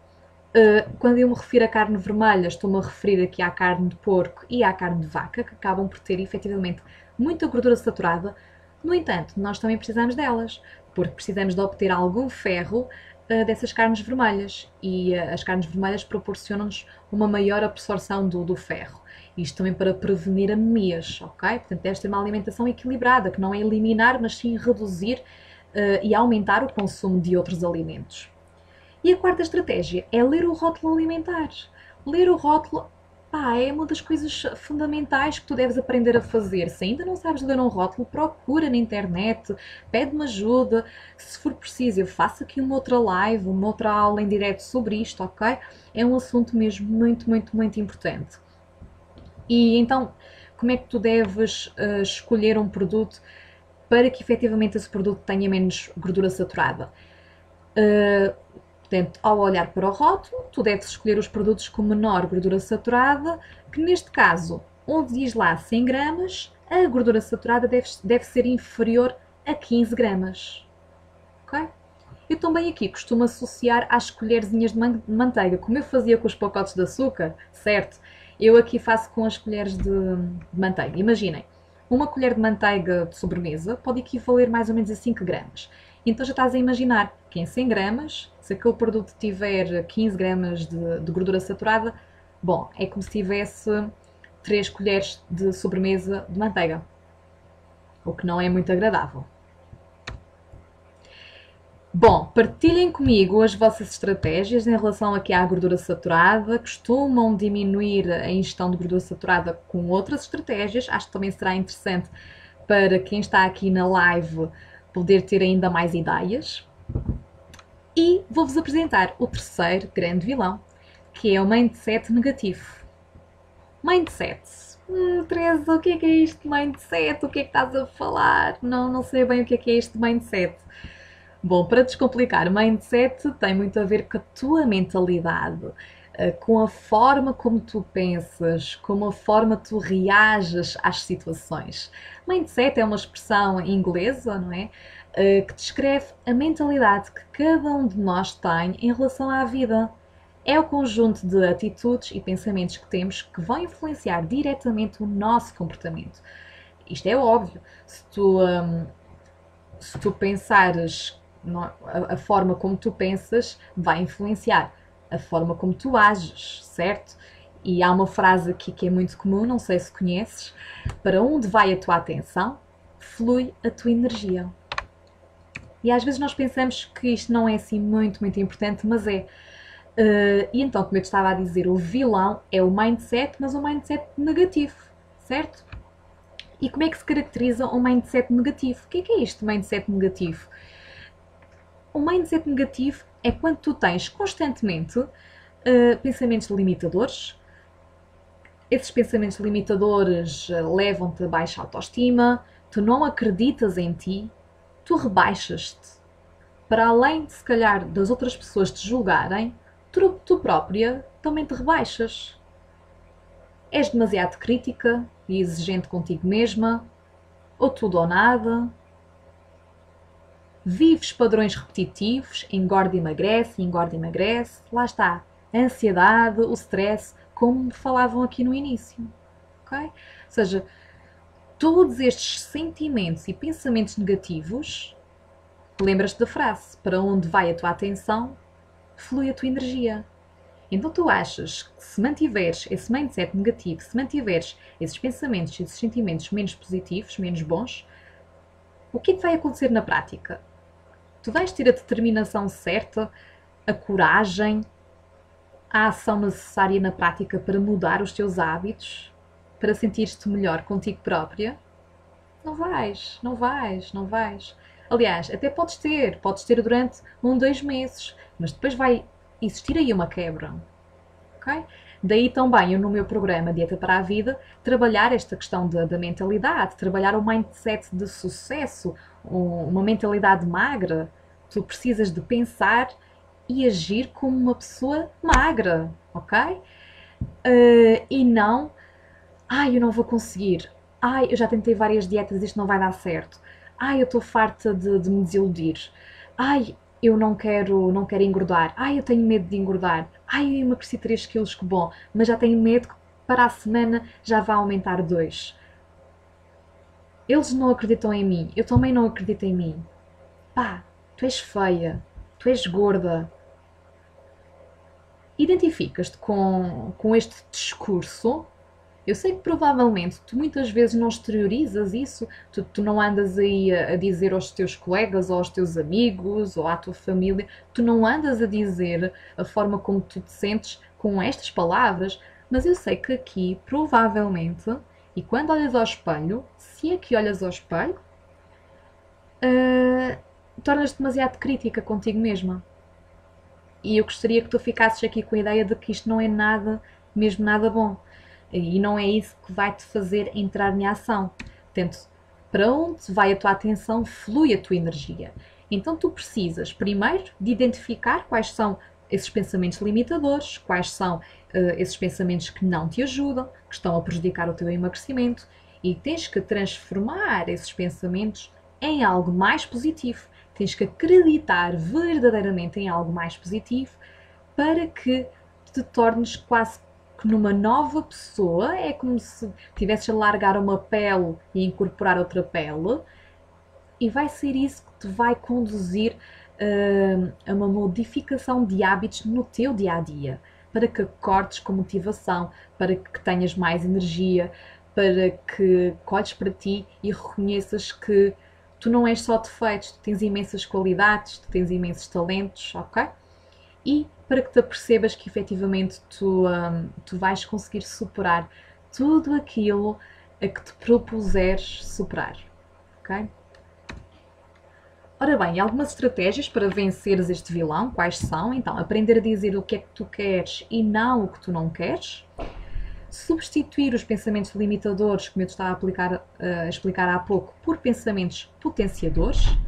Quando eu me refiro a carne vermelha, estou-me a referir aqui à carne de porco e à carne de vaca, que acabam por ter efetivamente muita gordura saturada. No entanto, nós também precisamos delas, porque precisamos de obter algum ferro dessas carnes vermelhas e as carnes vermelhas proporcionam-nos uma maior absorção do ferro. Isto também para prevenir anemias, ok? Portanto, deve ter uma alimentação equilibrada, que não é eliminar, mas sim reduzir e aumentar o consumo de outros alimentos. E a quarta estratégia é ler o rótulo alimentar. Ler o rótulo é uma das coisas fundamentais que tu deves aprender a fazer. Se ainda não sabes ler um rótulo, procura na internet, pede-me ajuda. Se for preciso, eu faço aqui uma outra live, uma outra aula em direto sobre isto, ok? É um assunto mesmo muito, muito, muito importante. E então, como é que tu deves escolher um produto para que efetivamente esse produto tenha menos gordura saturada? Portanto, ao olhar para o rótulo, tu deves escolher os produtos com menor gordura saturada, que neste caso, onde diz lá 100 gramas, a gordura saturada deve ser inferior a 15 gramas. Ok? Eu também aqui costumo associar às colherzinhas de manteiga, como eu fazia com os pacotes de açúcar, certo? Eu aqui faço com as colheres de manteiga. Imaginem, uma colher de manteiga de sobremesa pode equivaler mais ou menos a 5 gramas. Então já estás a imaginar que em 100 gramas, se aquele produto tiver 15 gramas de gordura saturada, bom, é como se tivesse 3 colheres de sobremesa de manteiga, o que não é muito agradável. Bom, partilhem comigo as vossas estratégias em relação aqui à gordura saturada. Costumam diminuir a ingestão de gordura saturada com outras estratégias. Acho que também será interessante para quem está aqui na live poder ter ainda mais ideias. E vou-vos apresentar o terceiro grande vilão, que é o mindset negativo. Mindset. Teresa, o que é isto de mindset? O que é que estás a falar? Não sei bem o que é este mindset. Bom, para descomplicar, mindset tem muito a ver com a tua mentalidade, com a forma como tu pensas, com a forma que tu reages às situações. Mindset é uma expressão inglesa, não é? Que descreve a mentalidade que cada um de nós tem em relação à vida. É o conjunto de atitudes e pensamentos que temos que vão influenciar diretamente o nosso comportamento. Isto é óbvio. Se tu pensares, a forma como tu pensas vai influenciar a forma como tu ages, certo? E há uma frase aqui que é muito comum, não sei se conheces: para onde vai a tua atenção, flui a tua energia. E às vezes nós pensamos que isto não é assim muito importante, mas é. E então, como eu te estava a dizer, o vilão é o mindset, mas o mindset negativo, certo? E como é que se caracteriza um mindset negativo? O que é isto de mindset negativo? O mindset negativo é quando tu tens constantemente pensamentos limitadores. Esses pensamentos limitadores levam-te a baixa autoestima, tu não acreditas em ti, tu rebaixas-te. Para além de, se calhar, das outras pessoas te julgarem, tu própria também te rebaixas. És demasiado crítica e exigente contigo mesma, ou tudo ou nada. Vives padrões repetitivos, engorda e emagrece. Lá está, a ansiedade, o stress, como me falavam aqui no início. Okay? Ou seja, todos estes sentimentos e pensamentos negativos, lembras-te da frase: para onde vai a tua atenção, flui a tua energia. Então tu achas que se mantiveres esse mindset negativo, se mantiveres esses pensamentos e esses sentimentos menos positivos, menos bons, o que é que vai acontecer na prática? Tu vais ter a determinação certa, a coragem, a ação necessária na prática para mudar os teus hábitos, para sentir-te melhor contigo própria? Não vais. Aliás, até podes ter durante 2 meses, mas depois vai existir aí uma quebra. Okay? Daí também eu, no meu programa Dieta para a Vida, trabalhar esta questão da mentalidade, trabalhar o mindset de sucesso, uma mentalidade magra. Tu precisas de pensar e agir como uma pessoa magra, ok? E não, eu não vou conseguir, eu já tentei várias dietas, isto não vai dar certo, eu estou farta de me desiludir, eu não quero engordar, eu tenho medo de engordar, eu emagreci 3 quilos, que bom, mas já tenho medo que para a semana já vá aumentar 2. Eles não acreditam em mim, eu também não acredito em mim. Tu és feia, tu és gorda. Identificas-te com este discurso? Eu sei que provavelmente tu muitas vezes não exteriorizas isso, tu não andas aí a dizer aos teus colegas ou aos teus amigos ou à tua família, tu não andas a dizer a forma como tu te sentes com estas palavras, mas eu sei que aqui, provavelmente, e quando olhas ao espelho, se é que olhas ao espelho, tornas-te demasiado crítica contigo mesma. E eu gostaria que tu ficasses aqui com a ideia de que isto não é nada, mesmo nada bom. E não é isso que vai te fazer entrar em ação. Portanto, para onde vai a tua atenção, flui a tua energia. Então tu precisas, primeiro, de identificar quais são esses pensamentos limitadores, quais são esses pensamentos que não te ajudam, que estão a prejudicar o teu emagrecimento, e tens que transformar esses pensamentos em algo mais positivo. Tens que acreditar verdadeiramente em algo mais positivo para que te tornes quase que numa nova pessoa. É como se tivesses a largar uma pele e incorporar outra pele, e vai ser isso que te vai conduzir a uma modificação de hábitos no teu dia-a-dia, para que acordes com motivação, para que tenhas mais energia, para que olhes para ti e reconheças que tu não és só defeitos, tu tens imensas qualidades, tu tens imensos talentos, ok? E para que te apercebas que efetivamente tu vais conseguir superar tudo aquilo a que te propuseres superar, ok? Ora bem, e algumas estratégias para venceres este vilão, quais são? Então, aprender a dizer o que é que tu queres e não o que tu não queres. Substituir os pensamentos limitadores, como eu te estava a explicar há pouco, por pensamentos potenciadores.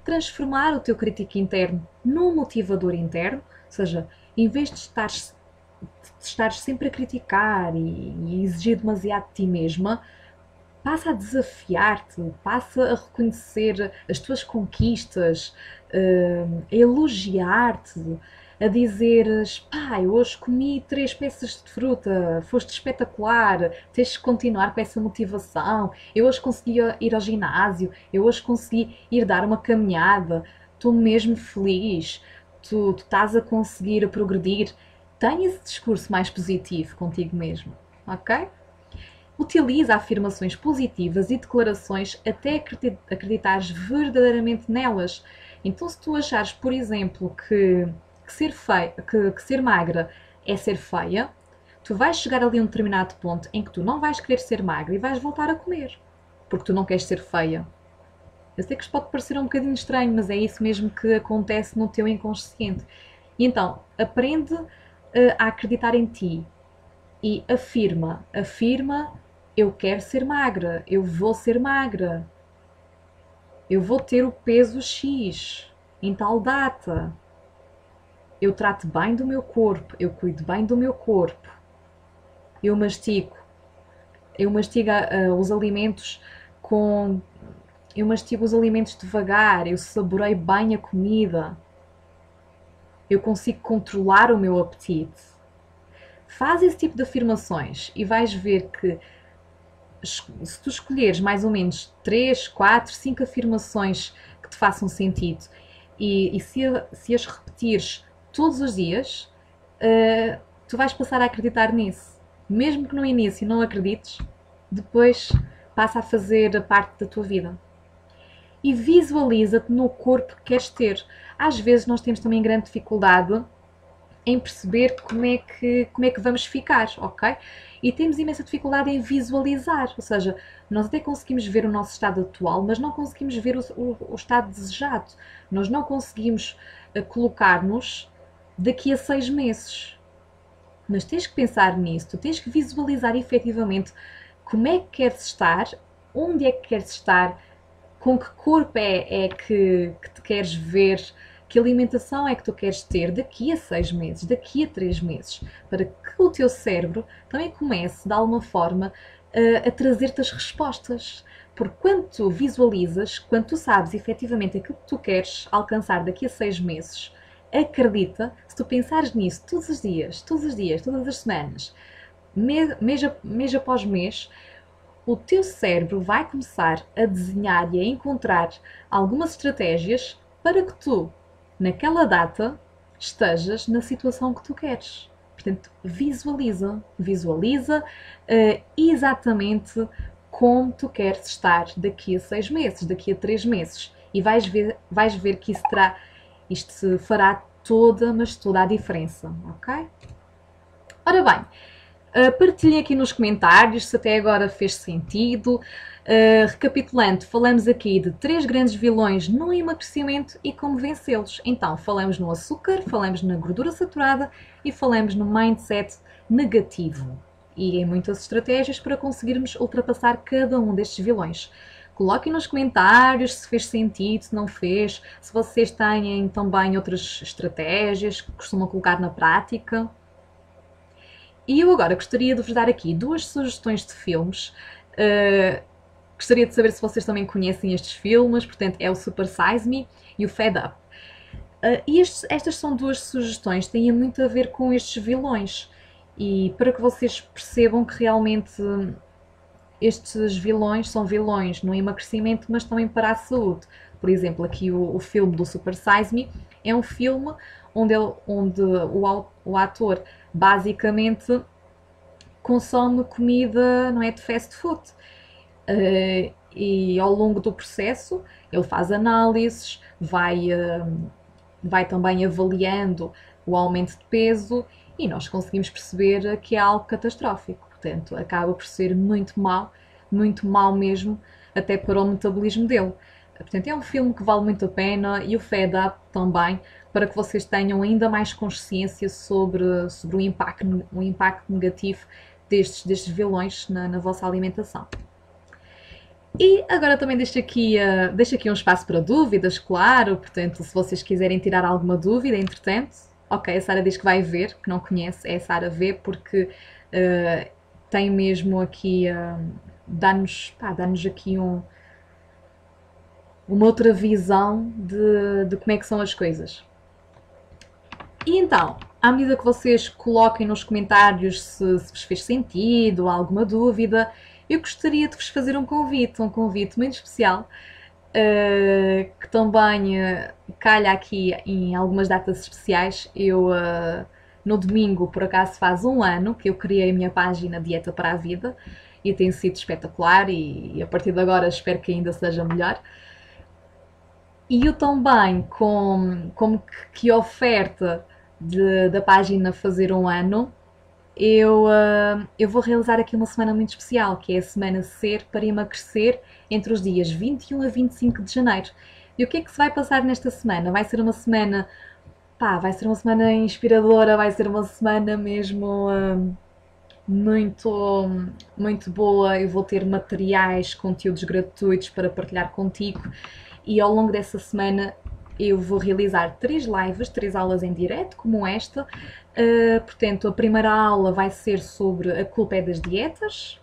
Transformar o teu crítico interno num motivador interno, ou seja, em vez de estares sempre a criticar e exigir demasiado de ti mesma, passa a desafiar-te, passa a reconhecer as tuas conquistas, a elogiar-te, a dizeres, pá, eu hoje comi 3 peças de fruta, foste espetacular, tens de continuar com essa motivação, eu hoje consegui ir ao ginásio, eu hoje consegui ir dar uma caminhada, estou mesmo feliz, tu estás a conseguir progredir. Tenha esse discurso mais positivo contigo mesmo, ok? Utiliza afirmações positivas e declarações até acreditares verdadeiramente nelas. Então, se tu achares, por exemplo, que ser magra é ser feia, tu vais chegar ali a um determinado ponto em que tu não vais querer ser magra e vais voltar a comer, porque tu não queres ser feia. Eu sei que isto pode parecer um bocadinho estranho, mas é isso mesmo que acontece no teu inconsciente. E então, aprende a acreditar em ti e afirma, eu quero ser magra, eu vou ser magra, eu vou ter o peso X em tal data, eu trato bem do meu corpo, eu cuido bem do meu corpo, eu mastigo os alimentos eu mastigo os alimentos devagar, eu saboreio bem a comida, eu consigo controlar o meu apetite. Faz esse tipo de afirmações e vais ver que se tu escolheres mais ou menos 3, 4, 5 afirmações que te façam sentido e se as repetires todos os dias, tu vais passar a acreditar nisso. Mesmo que no início não acredites, depois passa a fazer parte da tua vida. E visualiza-te no corpo que queres ter. Às vezes nós temos também grande dificuldade em perceber como é que vamos ficar, ok? E temos imensa dificuldade em visualizar, ou seja, nós até conseguimos ver o nosso estado atual, mas não conseguimos ver o estado desejado. Nós não conseguimos colocar-nos daqui a 6 meses. Mas tens que pensar nisso, tu tens que visualizar efetivamente como é que queres estar, onde é que queres estar, com que corpo é que te queres ver, que alimentação é que tu queres ter daqui a 6 meses, daqui a 3 meses, para que o teu cérebro também comece, de alguma forma, a trazer-te as respostas. Porque quando tu visualizas, quando tu sabes efetivamente aquilo que tu queres alcançar daqui a 6 meses, acredita, se tu pensares nisso todos os dias, todas as semanas, mês após mês, o teu cérebro vai começar a desenhar e a encontrar algumas estratégias para que tu, naquela data, estejas na situação que tu queres. Portanto, visualiza exatamente como tu queres estar daqui a 6 meses, daqui a 3 meses. E vais ver que isto fará toda, mas toda a diferença, ok? Ora bem, partilhem aqui nos comentários se até agora fez sentido. Recapitulando, falamos aqui de 3 grandes vilões no emagrecimento e como vencê-los. Então, falamos no açúcar, falamos na gordura saturada e falamos no mindset negativo. E em muitas estratégias para conseguirmos ultrapassar cada um destes vilões. Coloquem nos comentários se fez sentido, se não fez, se vocês têm também outras estratégias que costumam colocar na prática. E eu agora gostaria de vos dar aqui 2 sugestões de filmes. Gostaria de saber se vocês também conhecem estes filmes, portanto é o Super Size Me e o Fed Up. E estas são 2 sugestões que têm muito a ver com estes vilões. E para que vocês percebam que realmente estes vilões são vilões no emagrecimento, mas também para a saúde. Por exemplo, aqui o filme do Super Size Me é um filme onde o ator basicamente consome comida, não é, de fast food. E ao longo do processo ele faz análises, vai também avaliando o aumento de peso e nós conseguimos perceber que é algo catastrófico. Portanto, acaba por ser muito mau mesmo, até para o metabolismo dele. Portanto, é um filme que vale muito a pena e o Fed Up também, para que vocês tenham ainda mais consciência sobre o impacto negativo destes vilões na vossa alimentação. E agora também deixo aqui um espaço para dúvidas, claro, portanto, se vocês quiserem tirar alguma dúvida, entretanto, ok, a Sara diz que vai ver, que não conhece, é a Sara vê, porque tem mesmo aqui, dá-nos aqui uma outra visão de como é que são as coisas. E então, à medida que vocês coloquem nos comentários se vos fez sentido ou alguma dúvida, eu gostaria de vos fazer um convite muito especial, que também calha aqui em algumas datas especiais. Eu, no domingo, por acaso faz um ano que eu criei a minha página Dieta para a Vida e tem sido espetacular e a partir de agora espero que ainda seja melhor. E eu também, como que oferta da página fazer um ano, eu vou realizar aqui uma semana muito especial, que é a Semana Ser para Emagrecer, entre os dias 21 a 25 de janeiro. E o que é que se vai passar nesta semana? Vai ser uma semana, inspiradora, vai ser uma semana mesmo muito, muito boa. Eu vou ter materiais, conteúdos gratuitos para partilhar contigo. E ao longo dessa semana eu vou realizar 3 lives, 3 aulas em direto, como esta. Portanto, a primeira aula vai ser sobre a culpa é das dietas.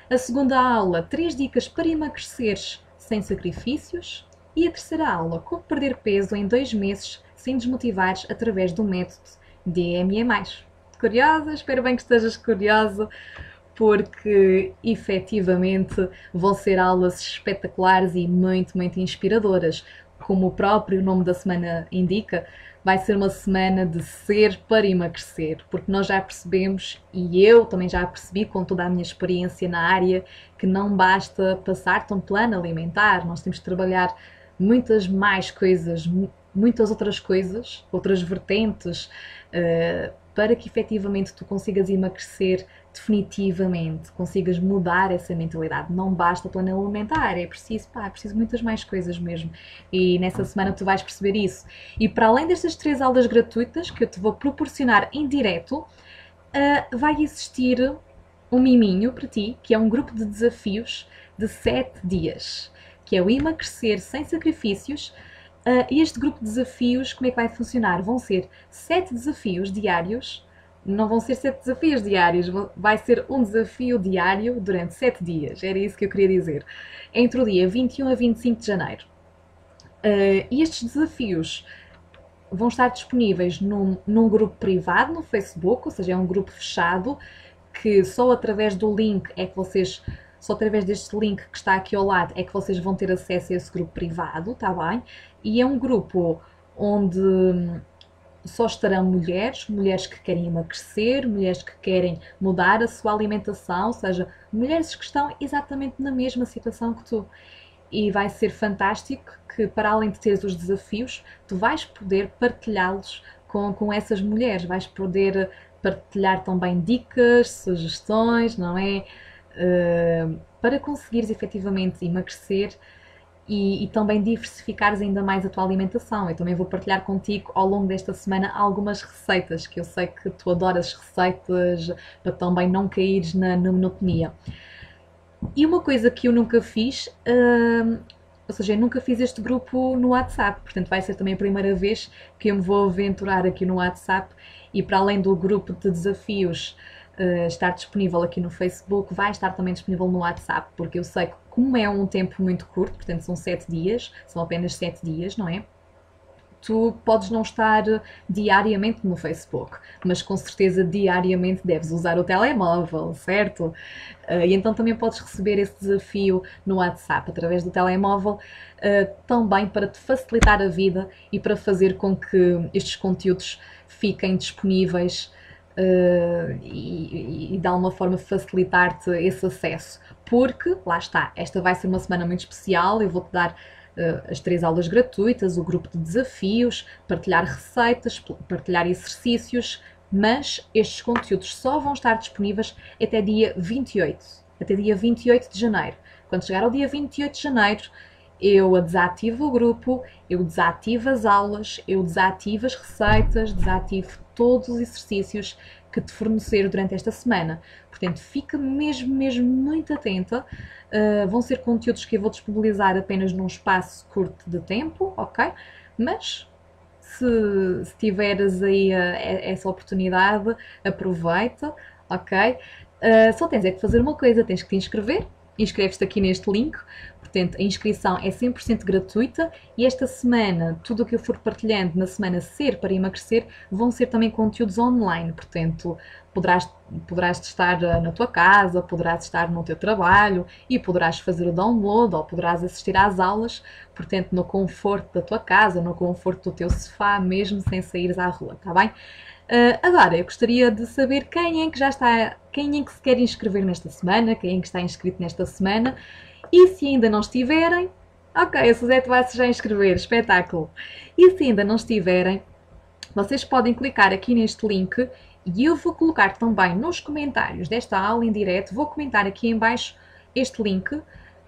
A segunda aula, 3 dicas para emagreceres sem sacrifícios. E a terceira aula, como perder peso em 2 meses sem desmotivares através do método DME+. Curiosa? Espero bem que estejas curiosa, porque efetivamente vão ser aulas espetaculares e muito, muito inspiradoras. Como o próprio nome da semana indica, vai ser uma semana de ser para emagrecer, porque nós já percebemos, e eu também já percebi com toda a minha experiência na área, que não basta passar-te um plano alimentar, nós temos de trabalhar muitas mais coisas, muitas outras coisas, outras vertentes, para que efetivamente tu consigas emagrecer definitivamente, consigas mudar essa mentalidade. Não basta o plano alimentar, é preciso muitas mais coisas mesmo. E nessa semana tu vais perceber isso. E para além destas 3 aulas gratuitas que eu te vou proporcionar em direto, vai existir um miminho para ti, que é um grupo de desafios de 7 dias, que é o Emagrecer Sem Sacrifícios. E este grupo de desafios, como é que vai funcionar? Vão ser 7 desafios diários. Não vão ser 7 desafios diários, vai ser um desafio diário durante 7 dias. Era isso que eu queria dizer. Entre o dia 21 a 25 de janeiro. E estes desafios vão estar disponíveis num grupo privado no Facebook, ou seja, é um grupo fechado, que só através do link é que vocês... Só através deste link que está aqui ao lado é que vocês vão ter acesso a esse grupo privado, está bem? E é um grupo onde só estarão mulheres que querem emagrecer, mulheres que querem mudar a sua alimentação, ou seja, mulheres que estão exatamente na mesma situação que tu. E vai ser fantástico que, para além de teres os desafios, tu vais poder partilhá-los com essas mulheres, vais poder partilhar também dicas, sugestões, não é? Para conseguires efetivamente emagrecer e também diversificares ainda mais a tua alimentação. Eu também vou partilhar contigo ao longo desta semana algumas receitas, que eu sei que tu adoras receitas, para também não caíres na monotonia. E uma coisa que eu nunca fiz, ou seja, eu nunca fiz este grupo no WhatsApp, portanto vai ser também a primeira vez que eu me vou aventurar aqui no WhatsApp, e para além do grupo de desafios estar disponível aqui no Facebook, vai estar também disponível no WhatsApp, porque eu sei que, como é um tempo muito curto, portanto são 7 dias, são apenas 7 dias, não é? Tu podes não estar diariamente no Facebook, mas com certeza diariamente deves usar o telemóvel, certo? E então também podes receber esse desafio no WhatsApp, através do telemóvel, também para te facilitar a vida e para fazer com que estes conteúdos fiquem disponíveis e de alguma forma facilitar-te esse acesso, porque, lá está, esta vai ser uma semana muito especial. Eu vou-te dar as 3 aulas gratuitas, o grupo de desafios, partilhar receitas, partilhar exercícios, mas estes conteúdos só vão estar disponíveis até dia 28 de janeiro. Quando chegar ao dia 28 de janeiro, eu desativo o grupo, eu desativo as aulas, eu desativo as receitas, desativo todos os exercícios que te fornecer durante esta semana. Portanto, fica mesmo muito atenta. Vão ser conteúdos que eu vou disponibilizar apenas num espaço curto de tempo, ok? Mas se tiveres aí essa oportunidade, aproveita, ok? Só tens é que fazer uma coisa, tens que te inscrever. Inscreves-te aqui neste link, portanto a inscrição é 100% gratuita e esta semana, tudo o que eu for partilhando na semana Ser para Emagrecer, vão ser também conteúdos online, portanto poderás estar na tua casa, poderás estar no teu trabalho e poderás fazer o download ou poderás assistir às aulas, portanto no conforto da tua casa, no conforto do teu sofá, mesmo sem saíres à rua, tá bem? Agora, eu gostaria de saber quem é que se quer inscrever nesta semana, quem é que está inscrito nesta semana, e se ainda não estiverem, ok, a Suzete vai-se já inscrever, espetáculo! E se ainda não estiverem, vocês podem clicar aqui neste link e eu vou colocar também nos comentários desta aula em direto, vou comentar aqui em baixo este link,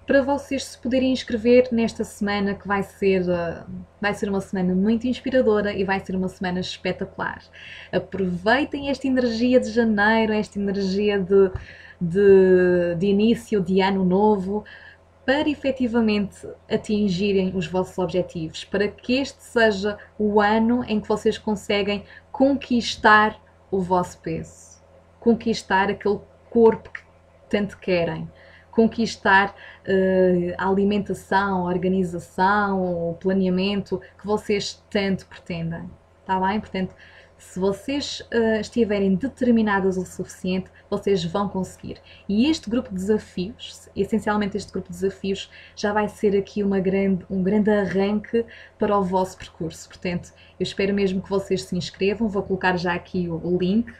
para vocês se poderem inscrever nesta semana que vai ser uma semana muito inspiradora e vai ser uma semana espetacular. Aproveitem esta energia de janeiro, esta energia de início de ano novo, para efetivamente atingirem os vossos objetivos, para que este seja o ano em que vocês conseguem conquistar o vosso peso, conquistar aquele corpo que tanto querem, conquistar a alimentação, a organização, o planeamento que vocês tanto pretendem, está bem? Portanto, se vocês estiverem determinados o suficiente, vocês vão conseguir. E este grupo de desafios, essencialmente este grupo de desafios, já vai ser aqui um grande arranque para o vosso percurso. Portanto, eu espero mesmo que vocês se inscrevam, vou colocar já aqui o link.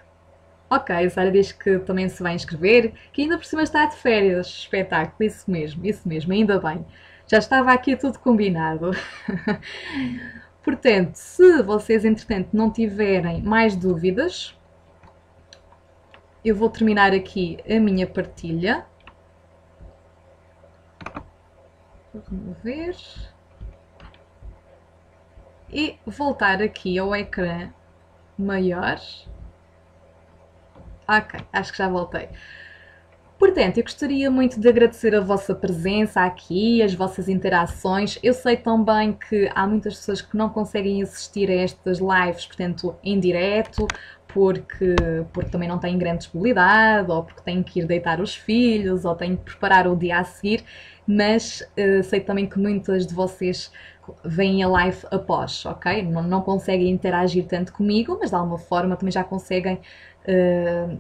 Ok, a Sara diz que também se vai inscrever, que ainda por cima está de férias, espetáculo, isso mesmo, ainda bem. Já estava aqui tudo combinado. Portanto, se vocês entretanto não tiverem mais dúvidas, eu vou terminar aqui a minha partilha. Vou remover. E voltar aqui ao ecrã maior. Ok, acho que já voltei. Portanto, eu gostaria muito de agradecer a vossa presença aqui, as vossas interações. Eu sei também que há muitas pessoas que não conseguem assistir a estas lives, portanto, em direto, porque também não têm grande disponibilidade, ou porque têm que ir deitar os filhos, ou têm que preparar o dia a seguir, mas sei também que muitas de vocês veem a live após, ok? Não conseguem interagir tanto comigo, mas de alguma forma também já conseguem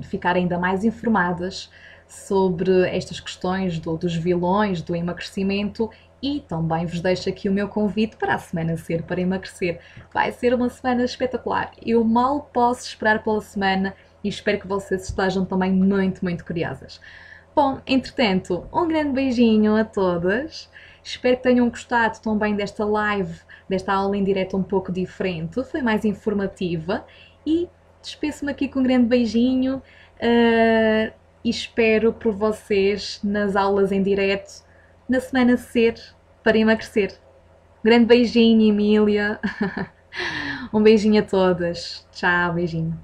ficar ainda mais informadas sobre estas questões dos vilões, do emagrecimento, e também vos deixo aqui o meu convite para a semana Ser para Emagrecer. Vai ser uma semana espetacular. Eu mal posso esperar pela semana e espero que vocês estejam também muito curiosas. Bom, entretanto, um grande beijinho a todas. Espero que tenham gostado também desta live, desta aula em direto um pouco diferente. Foi mais informativa e despeço-me aqui com um grande beijinho e espero por vocês nas aulas em direto na semana Ser para Emagrecer. Grande beijinho, Emília. Um beijinho a todas. Tchau, beijinho.